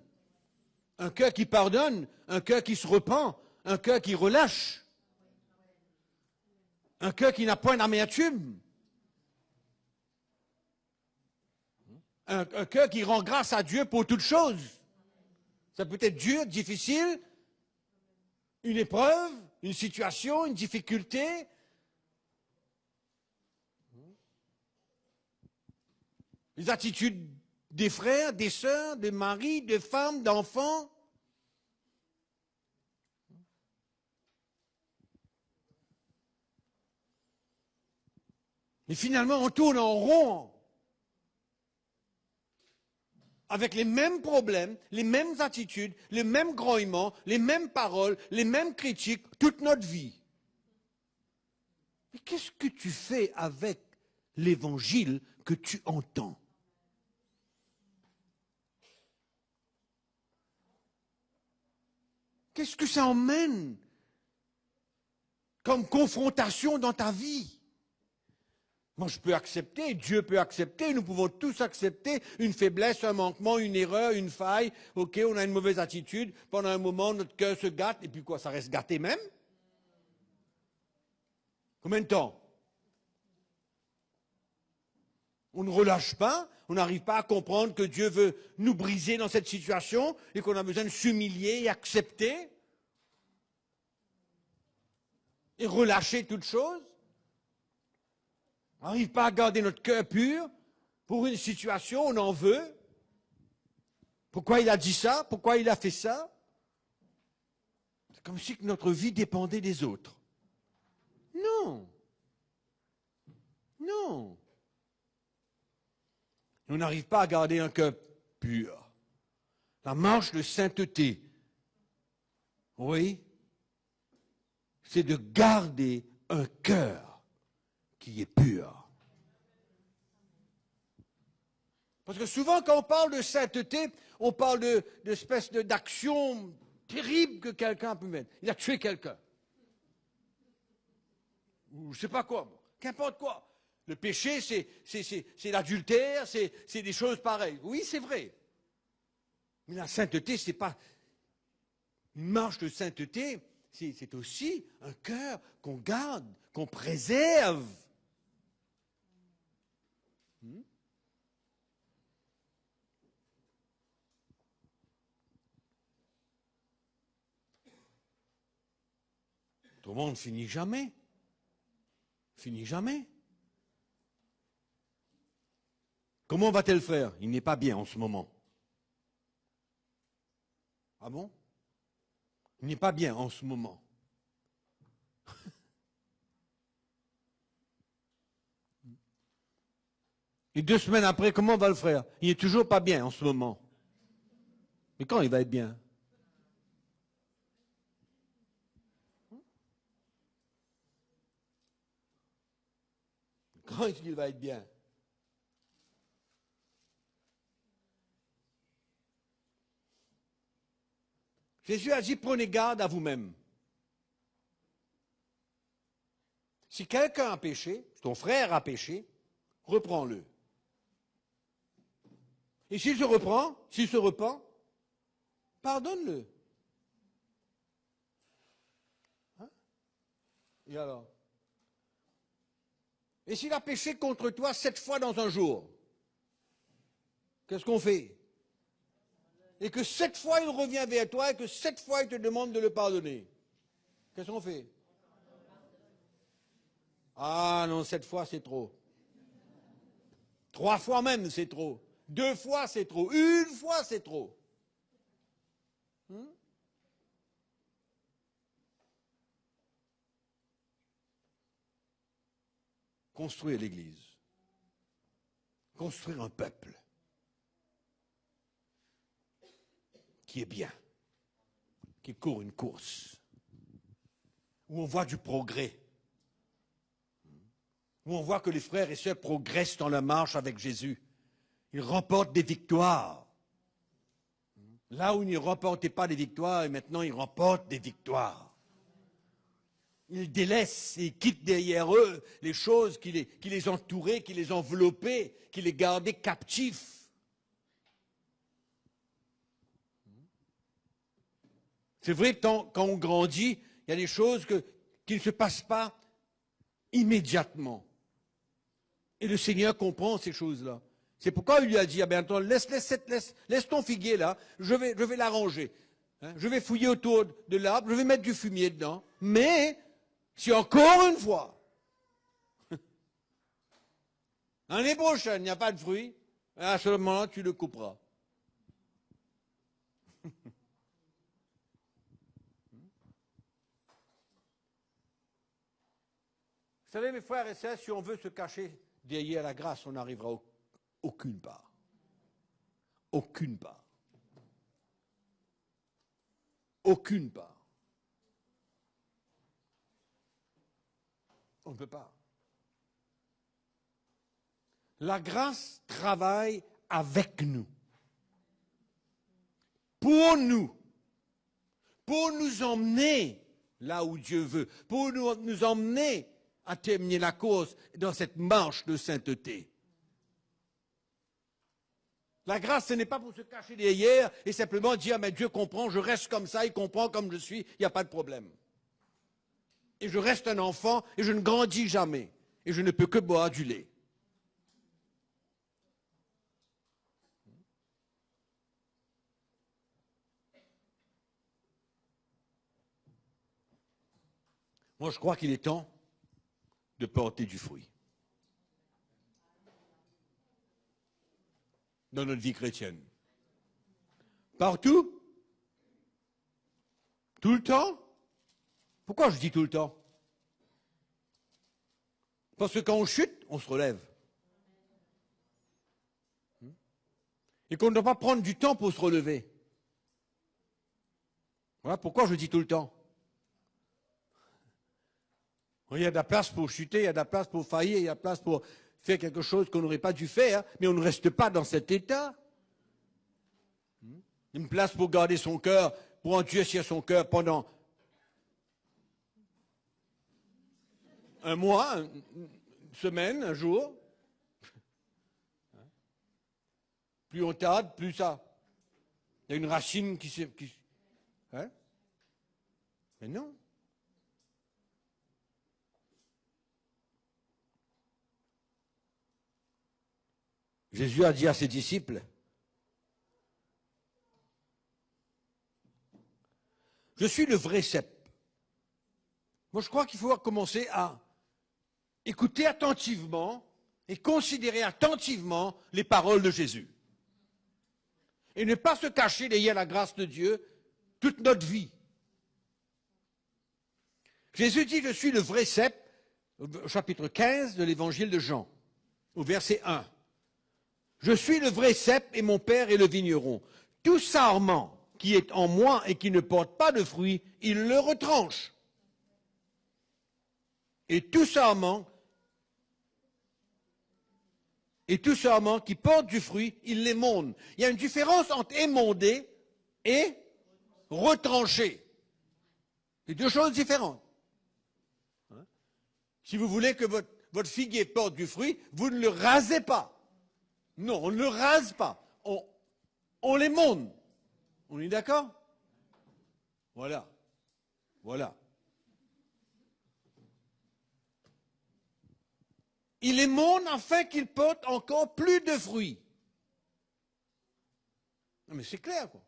Un cœur qui pardonne. Un cœur qui se repent. Un cœur qui relâche. Un cœur qui n'a point d'amertume. Un cœur qui rend grâce à Dieu pour toutes choses. Ça peut être dur, difficile, une épreuve, une situation, une difficulté. Les attitudes des frères, des sœurs, des maris, des femmes, d'enfants. Mais finalement, on tourne en rond avec les mêmes problèmes, les mêmes attitudes, les mêmes grognements, les mêmes paroles, les mêmes critiques, toute notre vie. Mais qu'est-ce que tu fais avec l'évangile que tu entends? Qu'est-ce que ça emmène comme confrontation dans ta vie? Moi, je peux accepter, Dieu peut accepter, nous pouvons tous accepter une faiblesse, un manquement, une erreur, une faille. Ok, on a une mauvaise attitude, pendant un moment, notre cœur se gâte, et puis quoi, ça reste gâté même? Combien de temps? On ne relâche pas, on n'arrive pas à comprendre que Dieu veut nous briser dans cette situation, et qu'on a besoin de s'humilier et accepter, et relâcher toute chose. On n'arrive pas à garder notre cœur pur pour une situation, on en veut. Pourquoi il a dit ça? Pourquoi il a fait ça? C'est comme si notre vie dépendait des autres. Non. Non. On n'arrive pas à garder un cœur pur. La marche de sainteté, oui, c'est de garder un cœur qui est pur. Parce que souvent, quand on parle de sainteté, on parle d'espèce d'action terrible que quelqu'un peut mettre. Il a tué quelqu'un. Ou je ne sais pas quoi. Qu'importe quoi. Le péché, c'est l'adultère, c'est des choses pareilles. Oui, c'est vrai. Mais la sainteté, ce n'est pas une marche de sainteté, c'est aussi un cœur qu'on garde, qu'on préserve. Autrement, on ne finit jamais. Finit jamais. Comment va-t-elle faire? Il n'est pas bien en ce moment. Ah bon? Il n'est pas bien en ce moment. Et 2 semaines après, comment va le frère? Il n'est toujours pas bien en ce moment. Mais quand il va être bien? Quand est-ce qu'il va être bien? Jésus a dit, prenez garde à vous-même. Si quelqu'un a péché, si ton frère a péché, reprends-le. Et s'il se repent, pardonne-le. Hein? Et alors? Et s'il a péché contre toi 7 fois dans un jour, qu'est-ce qu'on fait? et que 7 fois il revient vers toi et que 7 fois il te demande de le pardonner, qu'est-ce qu'on fait? Ah non, 7 fois c'est trop. 3 fois même c'est trop. 2 fois c'est trop. 1 fois c'est trop. Construire l'Église. Construire un peuple qui est bien, qui court une course, où on voit du progrès, où on voit que les frères et sœurs progressent dans la marche avec Jésus. Ils remportent des victoires. Là où ils ne remportaient pas des victoires, et maintenant ils remportent des victoires. Ils délaissent et quittent derrière eux les choses qui les entouraient, qui les enveloppaient, qui les gardaient captifs. C'est vrai que quand on grandit, il y a des choses qui ne se passent pas immédiatement. Et le Seigneur comprend ces choses-là. C'est pourquoi il lui a dit, ah ben attends, laisse ton figuier là, je vais l'arranger. Hein, je vais fouiller autour de l'arbre, je vais mettre du fumier dedans. Mais, si encore une fois, l'année prochaine, il n'y a pas de fruits, à ce moment-là, tu le couperas. Vous savez, mes frères et sœurs, si on veut se cacher derrière la grâce, on n'arrivera aucune part. Aucune part. Aucune part. On ne peut pas. La grâce travaille avec nous. Pour nous emmener là où Dieu veut, pour nous emmener à terminer la course dans cette marche de sainteté. La grâce, ce n'est pas pour se cacher derrière et simplement dire, ah, mais Dieu comprend, je reste comme ça, il comprend comme je suis, il n'y a pas de problème. Et je reste un enfant et je ne grandis jamais. Et je ne peux que boire du lait. Moi, je crois qu'il est temps de porter du fruit dans notre vie chrétienne. Partout? Tout le temps? Pourquoi je dis tout le temps? Parce que quand on chute, on se relève. Et qu'on ne doit pas prendre du temps pour se relever. Voilà pourquoi je dis tout le temps. Il y a de la place pour chuter, il y a de la place pour faillir, il y a de la place pour faire quelque chose qu'on n'aurait pas dû faire, mais on ne reste pas dans cet état. Une place pour garder son cœur, pour endurcir son cœur pendant un mois, une semaine, un jour. Plus on tarde, plus ça. Il y a une racine qui se... Hein? Mais non. Jésus a dit à ses disciples, je suis le vrai cep. Moi, je crois qu'il faut commencer à écouter attentivement et considérer attentivement les paroles de Jésus. Et ne pas se cacher derrière la grâce de Dieu toute notre vie. Jésus dit, je suis le vrai cep, au chapitre 15 de l'évangile de Jean, au verset 1. Je suis le vrai cep et mon Père est le vigneron. Tout sarment qui est en moi et qui ne porte pas de fruits, il le retranche. Et tout sarment qui porte du fruit, il l'émonde. Il y a une différence entre émonder et retrancher. C'est deux choses différentes. Si vous voulez que votre figuier porte du fruit, vous ne le rasez pas. Non, on ne le rase pas. On l'émonde. On est d'accord? Voilà. Voilà. Il émonde afin qu'il porte encore plus de fruits. Non, mais c'est clair, quoi.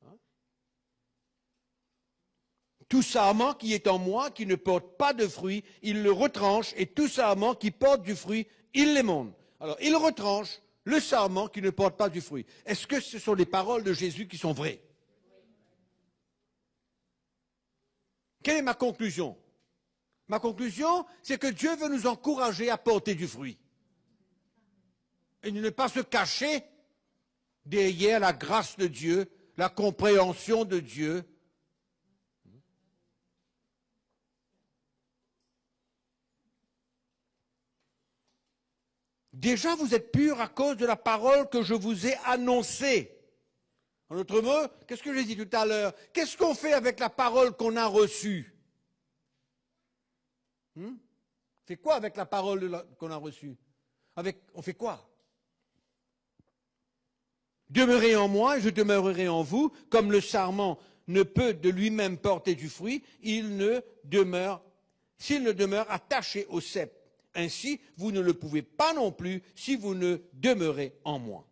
Hein? Tout sarment qui est en moi, qui ne porte pas de fruit, il le retranche, et tout sarment qui porte du fruit, il l'émonde. Alors, il retranche le sarment qui ne porte pas du fruit. Est-ce que ce sont les paroles de Jésus qui sont vraies? Quelle est ma conclusion? Ma conclusion, c'est que Dieu veut nous encourager à porter du fruit. Et ne pas se cacher derrière la grâce de Dieu, la compréhension de Dieu. Déjà, vous êtes purs à cause de la parole que je vous ai annoncée. En d'autres mots, qu'est-ce que j'ai dit tout à l'heure? Qu'est-ce qu'on fait avec la parole qu'on a reçue? C'est quoi avec la parole qu'on a reçue? On fait quoi? Demeurez en moi et je demeurerai en vous, comme le sarment ne peut de lui-même porter du fruit, s'il ne demeure attaché au cep. Ainsi, vous ne le pouvez pas non plus si vous ne demeurez en moi.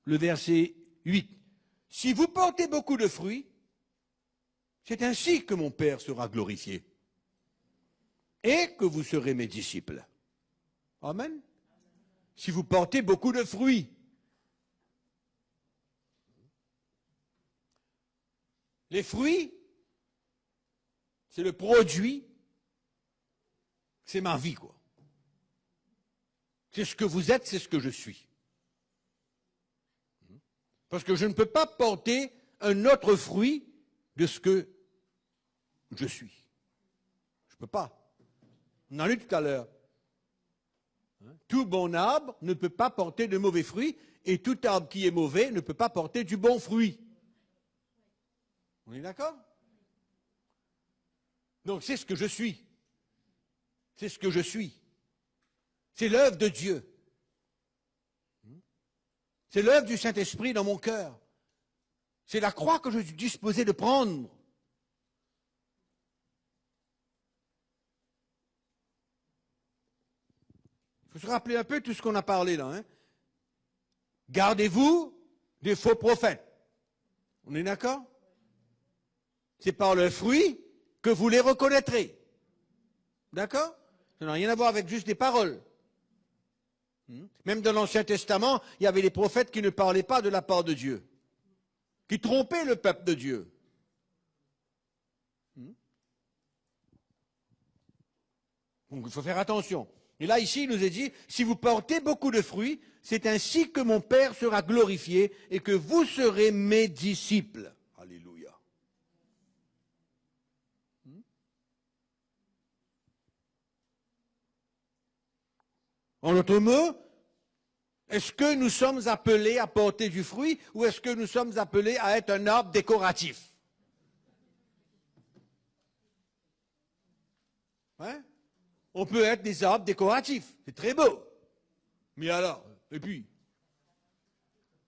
Le verset 8. Si vous portez beaucoup de fruits, c'est ainsi que mon Père sera glorifié et que vous serez mes disciples. Amen. Si vous portez beaucoup de fruits. Les fruits, c'est le produit, c'est ma vie, quoi. C'est ce que vous êtes, c'est ce que je suis. Parce que je ne peux pas porter un autre fruit de ce que je suis. Je ne peux pas. On en a lu tout à l'heure. Tout bon arbre ne peut pas porter de mauvais fruits, et tout arbre qui est mauvais ne peut pas porter du bon fruit. On est d'accord? Donc c'est ce que je suis. C'est ce que je suis. C'est l'œuvre de Dieu. C'est l'œuvre du Saint-Esprit dans mon cœur. C'est la croix que je suis disposé de prendre. Il faut se rappeler un peu tout ce qu'on a parlé là. Hein. Gardez-vous des faux prophètes. On est d'accord? C'est par le fruit que vous les reconnaîtrez. D'accord? Ça n'a rien à voir avec juste des paroles. Même dans l'Ancien Testament, il y avait des prophètes qui ne parlaient pas de la part de Dieu, qui trompaient le peuple de Dieu. Donc il faut faire attention. Et là, ici, il nous est dit, si vous portez beaucoup de fruits, c'est ainsi que mon Père sera glorifié et que vous serez mes disciples. Alléluia. En d'autres mots, est-ce que nous sommes appelés à porter du fruit ou est-ce que nous sommes appelés à être un arbre décoratif? Hein? On peut être des arbres décoratifs, c'est très beau. Mais alors, et puis,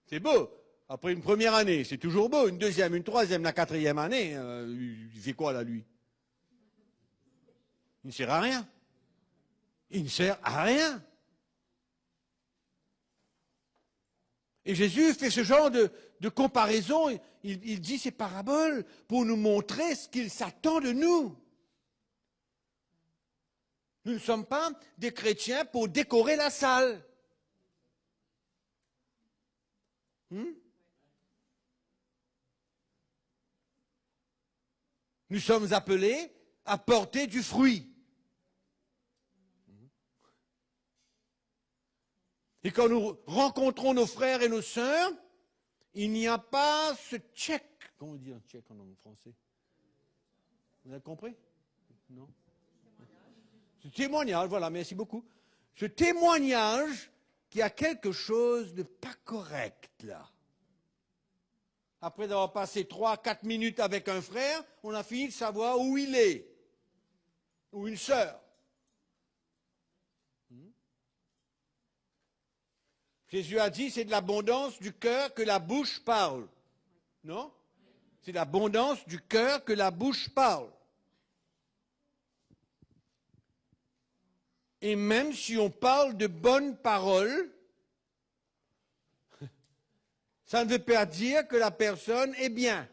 c'est beau. Après une première année, c'est toujours beau. Une deuxième, une troisième, la quatrième année, il fait quoi là, lui? Il ne sert à rien. Il ne sert à rien. Et Jésus fait ce genre de comparaison. Il dit ces paraboles pour nous montrer ce qu'il s'attend de nous. Nous ne sommes pas des chrétiens pour décorer la salle. Nous sommes appelés à porter du fruit. Et quand nous rencontrons nos frères et nos sœurs, il n'y a pas ce check. Comment on dit un check en français? Vous avez compris? Non? Ce témoignage, voilà, merci beaucoup. Ce témoignage qu'il y a quelque chose de pas correct là. Après avoir passé 3-4 minutes avec un frère, on a fini de savoir où il est. Ou une sœur. Jésus a dit, c'est de l'abondance du cœur que la bouche parle. Non? C'est de l'abondance du cœur que la bouche parle. Et même si on parle de bonnes paroles, ça ne veut pas dire que la personne est bien.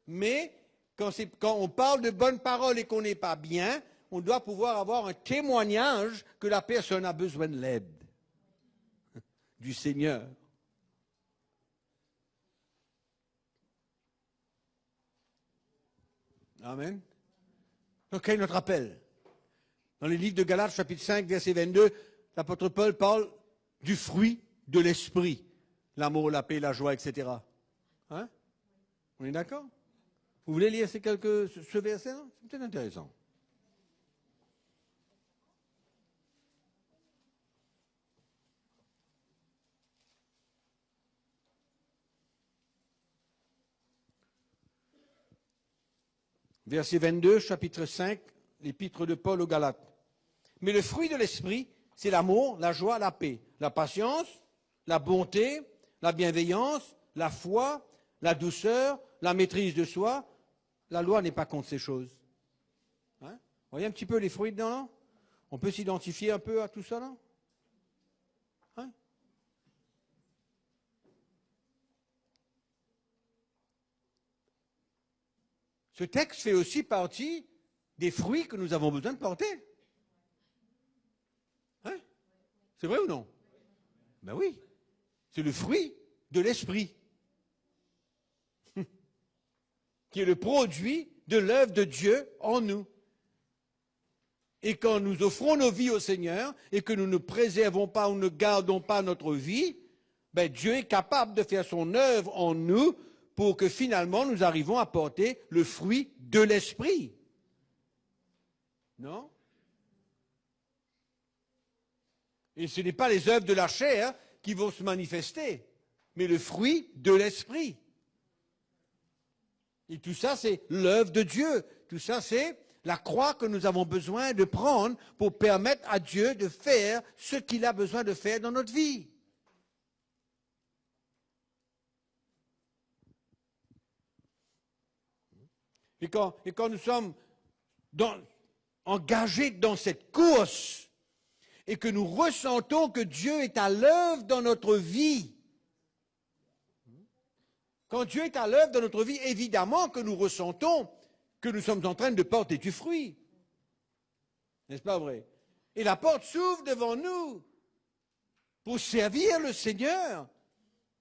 Mais quand on parle de bonnes paroles et qu'on n'est pas bien, on doit pouvoir avoir un témoignage que la personne a besoin de l'aide du Seigneur. Amen. Donc, quel est notre appel? Dans les livres de Galates, chapitre 5, verset 22, l'apôtre Paul parle du fruit de l'esprit. L'amour, la paix, la joie, etc. Hein? On est d'accord? Vous voulez lire ce verset? C'est peut-être intéressant. Verset 22, chapitre 5, l'épître de Paul aux Galates. Mais le fruit de l'esprit, c'est l'amour, la joie, la paix, la patience, la bonté, la bienveillance, la foi, la douceur, la maîtrise de soi. La loi n'est pas contre ces choses. Hein? Vous voyez un petit peu les fruits dedans, là? On peut s'identifier un peu à tout ça, là? Hein? Ce texte fait aussi partie des fruits que nous avons besoin de porter. Hein? C'est vrai ou non? Ben oui. C'est le fruit de l'esprit, qui est le produit de l'œuvre de Dieu en nous. Et quand nous offrons nos vies au Seigneur et que nous ne préservons pas ou ne gardons pas notre vie, ben Dieu est capable de faire son œuvre en nous pour que finalement nous arrivons à porter le fruit de l'esprit. Non? Et ce n'est pas les œuvres de la chair qui vont se manifester, mais le fruit de l'esprit. Et tout ça, c'est l'œuvre de Dieu. Tout ça, c'est la croix que nous avons besoin de prendre pour permettre à Dieu de faire ce qu'il a besoin de faire dans notre vie. Et quand nous sommes engagés dans cette course et que nous ressentons que Dieu est à l'œuvre dans notre vie, quand Dieu est à l'œuvre dans notre vie, évidemment que nous ressentons que nous sommes en train de porter du fruit. N'est-ce pas vrai? Et la porte s'ouvre devant nous pour servir le Seigneur,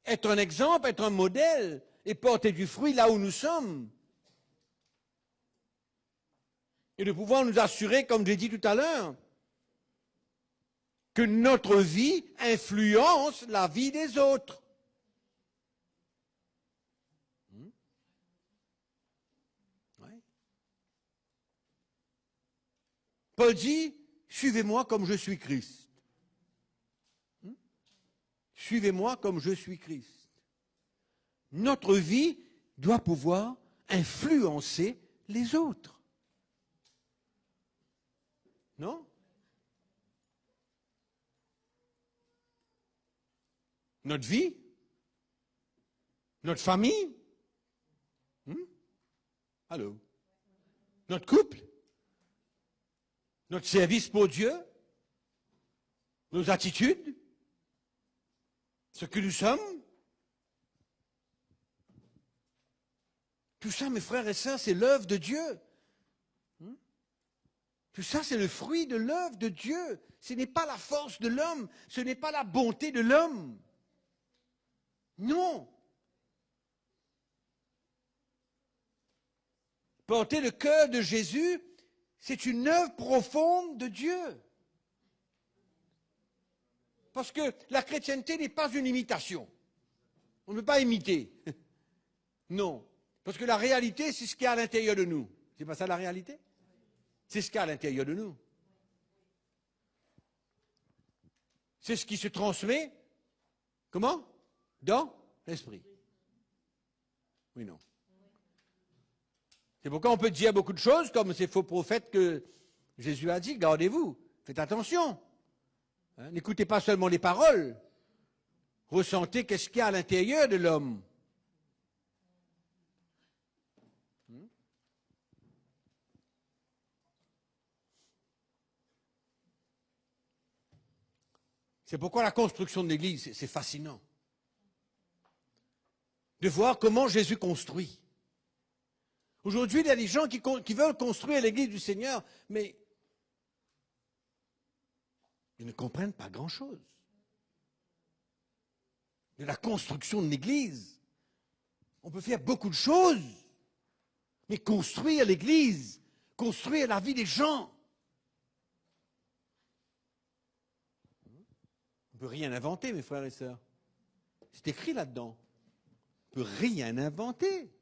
être un exemple, être un modèle et porter du fruit là où nous sommes. Et de pouvoir nous assurer, comme j'ai dit tout à l'heure, que notre vie influence la vie des autres. Ouais. Paul dit, suivez-moi comme je suis Christ. Suivez-moi comme je suis Christ. Notre vie doit pouvoir influencer les autres. Non? Notre vie, notre famille, allô, notre couple, notre service pour Dieu, nos attitudes, ce que nous sommes. Tout ça, mes frères et sœurs, c'est l'œuvre de Dieu. Tout ça, c'est le fruit de l'œuvre de Dieu. Ce n'est pas la force de l'homme, ce n'est pas la bonté de l'homme. Non. Porter le cœur de Jésus, c'est une œuvre profonde de Dieu. Parce que la chrétienté n'est pas une imitation. On ne peut pas imiter. Non. Parce que la réalité, c'est ce qu'il y a à l'intérieur de nous. C'est pas ça la réalité? C'est ce qu'il y a à l'intérieur de nous. C'est ce qui se transmet, comment? Dans l'esprit. Oui, non. C'est pourquoi on peut dire beaucoup de choses, comme ces faux prophètes que Jésus a dit, gardez-vous, faites attention. Hein, n'écoutez pas seulement les paroles, ressentez qu'est-ce qu'il y a à l'intérieur de l'homme. C'est pourquoi la construction de l'Église, c'est fascinant. De voir comment Jésus construit. Aujourd'hui, il y a des gens qui veulent construire l'Église du Seigneur, mais ils ne comprennent pas grand-chose de la construction de l'Église. On peut faire beaucoup de choses, mais construire l'Église, construire la vie des gens, on ne peut rien inventer, mes frères et sœurs. C'est écrit là-dedans. On ne peut rien inventer.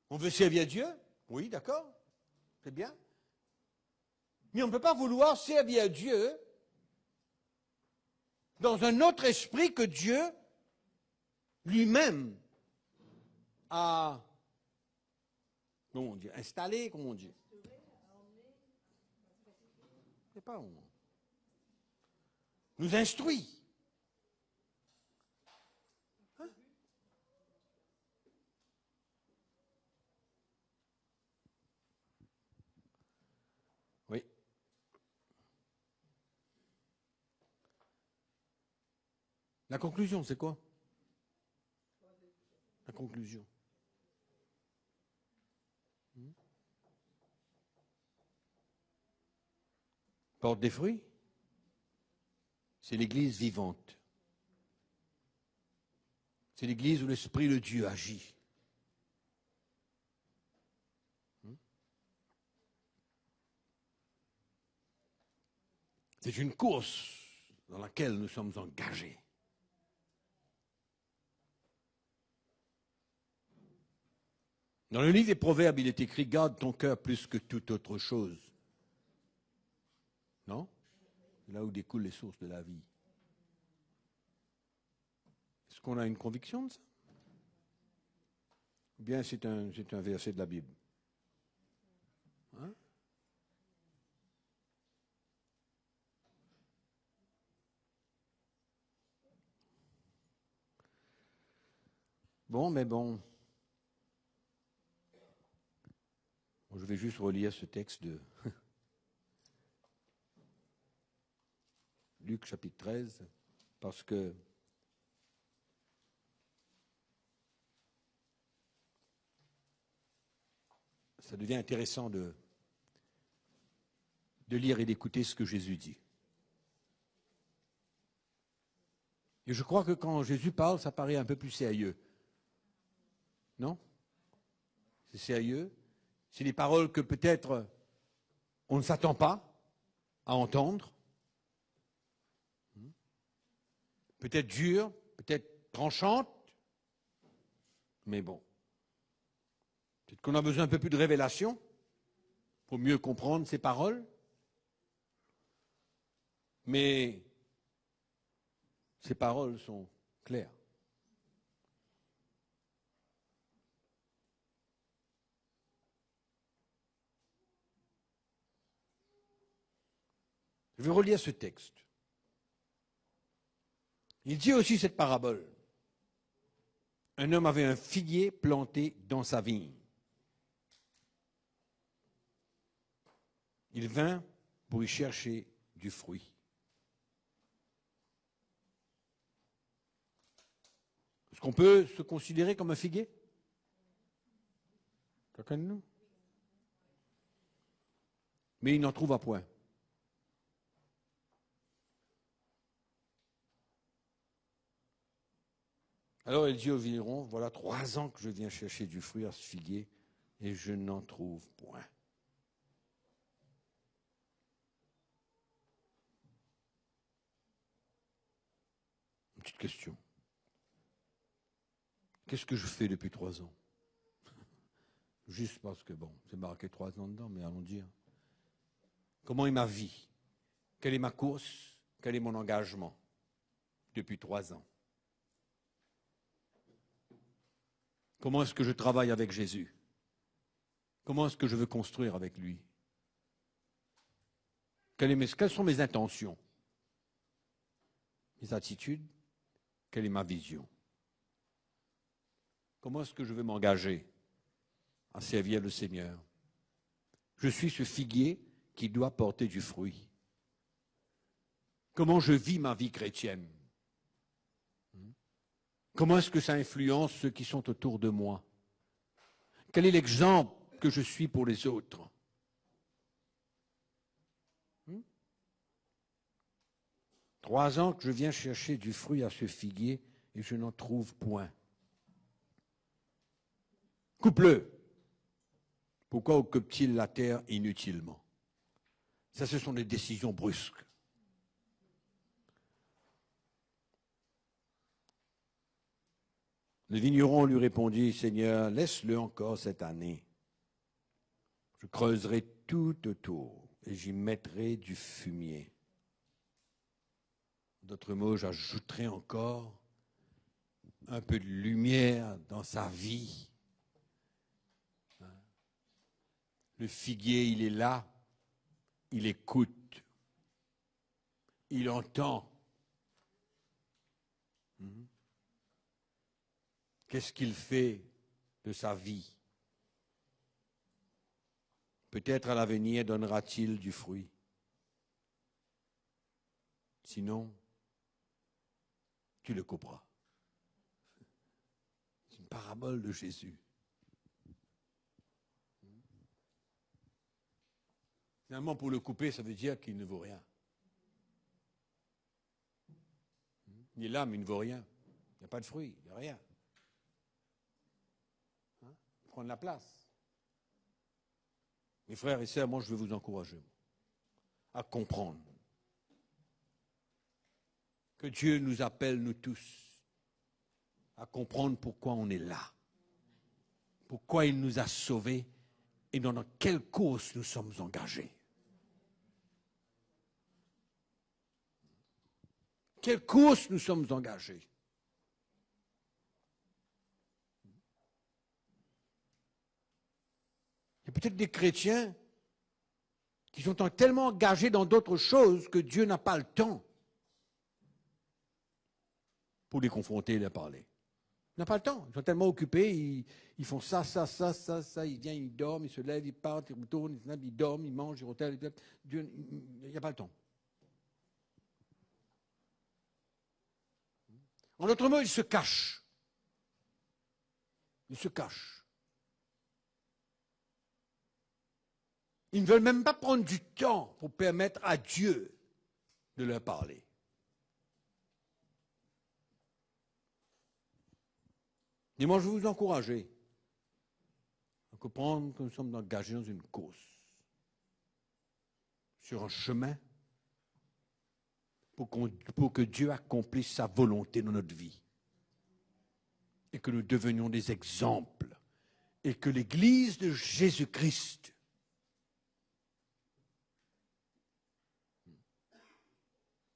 On veut servir Dieu? Oui, d'accord, c'est bien. Mais on ne peut pas vouloir servir Dieu dans un autre esprit que Dieu lui-même a, comment on dit, installé, comment on dit? Je sais pas, nous instruit. Hein? Oui. La conclusion, c'est quoi? La conclusion. Porte des fruits, c'est l'Église vivante. C'est l'Église où l'Esprit de Dieu agit. C'est une course dans laquelle nous sommes engagés. Dans le livre des Proverbes, il est écrit « Garde ton cœur plus que toute autre chose ». Non? C'est là où découlent les sources de la vie. Est-ce qu'on a une conviction de ça? Ou bien c'est un verset de la Bible? Hein? Bon, mais bon. Je vais juste relire ce texte de Luc chapitre 13, parce que ça devient intéressant de lire et d'écouter ce que Jésus dit. Et je crois que quand Jésus parle, ça paraît un peu plus sérieux. Non? C'est sérieux. C'est des paroles que peut-être on ne s'attend pas à entendre. Peut-être dures, peut-être tranchantes. Mais bon. Peut-être qu'on a besoin un peu plus de révélation pour mieux comprendre ces paroles. Mais ces paroles sont claires. Je vais relire ce texte. Il dit aussi cette parabole. Un homme avait un figuier planté dans sa vigne. Il vint pour y chercher du fruit. Est-ce qu'on peut se considérer comme un figuier? Chacun de nous. Mais il n'en trouva point. Alors il dit au vigneron, voilà 3 ans que je viens chercher du fruit à ce figuier et je n'en trouve point. Une petite question. Qu'est-ce que je fais depuis 3 ans? Juste parce que, bon, c'est marqué 3 ans dedans, mais allons dire. Comment est ma vie? Quelle est ma course? Quel est mon engagement depuis 3 ans? Comment est-ce que je travaille avec Jésus? Comment est-ce que je veux construire avec lui? Quelles sont mes intentions? Mes attitudes? Quelle est ma vision? Comment est-ce que je veux m'engager à servir le Seigneur? Je suis ce figuier qui doit porter du fruit. Comment je vis ma vie chrétienne? Comment est-ce que ça influence ceux qui sont autour de moi? Quel est l'exemple que je suis pour les autres? 3 ans que je viens chercher du fruit à ce figuier et je n'en trouve point. Coupe-le. Pourquoi occupe-t-il la terre inutilement? Ça, ce sont des décisions brusques. Le vigneron lui répondit, Seigneur, laisse-le encore cette année. Je creuserai tout autour et j'y mettrai du fumier. D'autres mots, j'ajouterai encore un peu de lumière dans sa vie. Le figuier, il est là, il écoute, il entend. Qu'est-ce qu'il fait de sa vie? Peut-être à l'avenir donnera-t-il du fruit. Sinon, tu le couperas. C'est une parabole de Jésus. Finalement, pour le couper, ça veut dire qu'il ne vaut rien. Il est là, mais il ne vaut rien. Il n'y a pas de fruit, il n'y a rien. Prendre la place. Mes frères et sœurs, moi je veux vous encourager à comprendre que Dieu nous appelle, nous tous, à comprendre pourquoi on est là, pourquoi il nous a sauvés et dans quelle cause nous sommes engagés. Quelle cause nous sommes engagés? Il y a peut-être des chrétiens qui sont tellement engagés dans d'autres choses que Dieu n'a pas le temps pour les confronter et les parler. Il n'a pas le temps. Ils sont tellement occupés, ils font ça, ils viennent, ils dorment, ils se lèvent, ils partent, ils retournent, ils dorment, ils mangent, ils retournent. Dieu, il n'y a pas le temps. En d'autres mots, ils se cachent. Ils se cachent. Ils ne veulent même pas prendre du temps pour permettre à Dieu de leur parler. Et moi, je veux vous encourager à comprendre que nous sommes engagés dans une cause, sur un chemin, pour que Dieu accomplisse sa volonté dans notre vie. Et que nous devenions des exemples. Et que l'Église de Jésus-Christ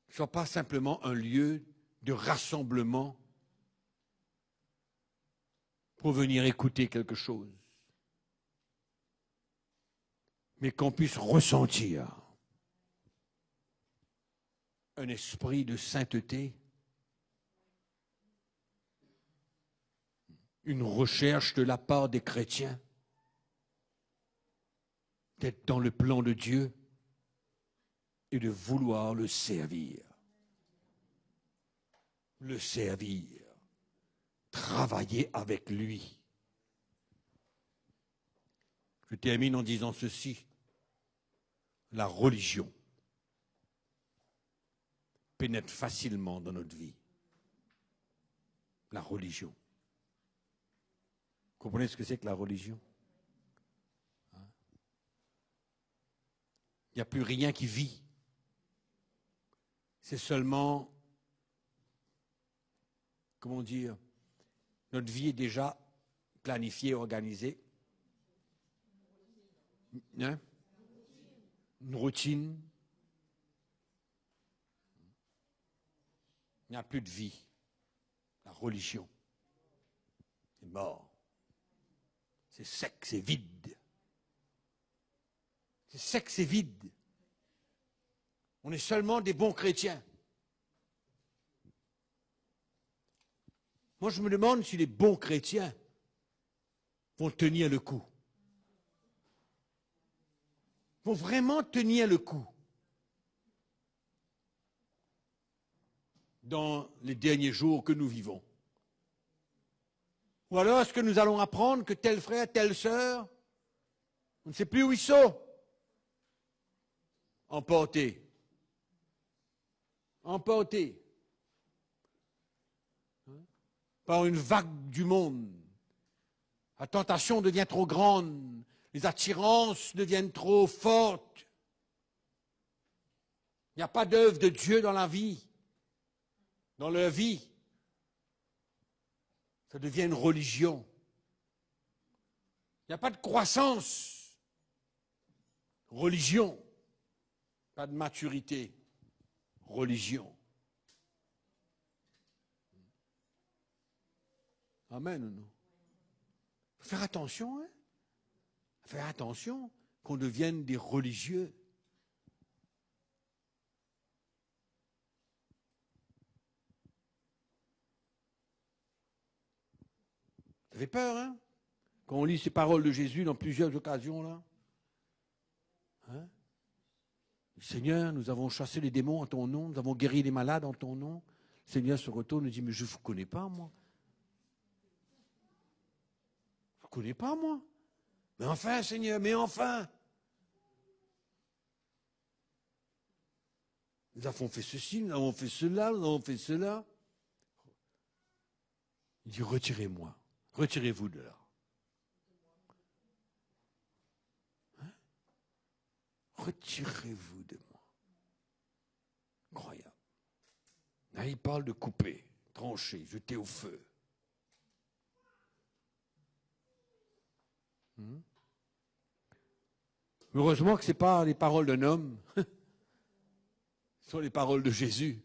ne soit pas simplement un lieu de rassemblement pour venir écouter quelque chose, mais qu'on puisse ressentir un esprit de sainteté, une recherche de la part des chrétiens d'être dans le plan de Dieu et de vouloir le servir, travailler avec lui. Je termine en disant ceci. La religion pénètre facilement dans notre vie. La religion. Vous comprenez ce que c'est que la religion? Il n'y a plus rien qui vit. C'est seulement, comment dire, notre vie est déjà planifiée, organisée. Hein? Une routine. Il n'y a plus de vie. La religion. C'est mort. C'est sec, c'est vide. C'est sec, c'est vide. On est seulement des bons chrétiens. Moi, je me demande si les bons chrétiens vont tenir le coup. pour vraiment tenir le coup dans les derniers jours que nous vivons? Ou alors est-ce que nous allons apprendre que tel frère, telle sœur, on ne sait plus où ils sont, emportés, par une vague du monde. La tentation devient trop grande, les attirances deviennent trop fortes. Il n'y a pas d'œuvre de Dieu dans la vie, dans leur vie. Ça devient une religion. Il n'y a pas de croissance. Religion. Pas de maturité. Religion. Amen ou non? Il faut faire attention, hein? Faire attention qu'on devienne des religieux. Vous avez peur, hein? Quand on lit ces paroles de Jésus dans plusieurs occasions, là. Hein? Seigneur, nous avons chassé les démons en ton nom, nous avons guéri les malades en ton nom. Le Seigneur se retourne et dit, mais je ne vous connais pas, moi. Je ne vous connais pas, moi. Mais enfin, Seigneur, mais enfin. Nous avons fait ceci, nous avons fait cela, nous avons fait cela. Il dit, retirez-moi, retirez-vous de là. Hein? Retirez-vous de moi. Incroyable. Là, il parle de couper, trancher, jeter au feu. Heureusement que ce n'est pas les paroles d'un homme, ce sont les paroles de Jésus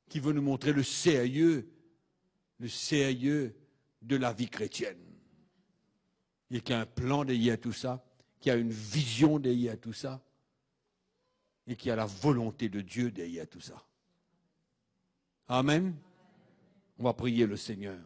qui veut nous montrer le sérieux de la vie chrétienne. Il y a un plan derrière tout ça, qui a une vision derrière tout ça, et qui a la volonté de Dieu derrière tout ça. Amen. On va prier le Seigneur.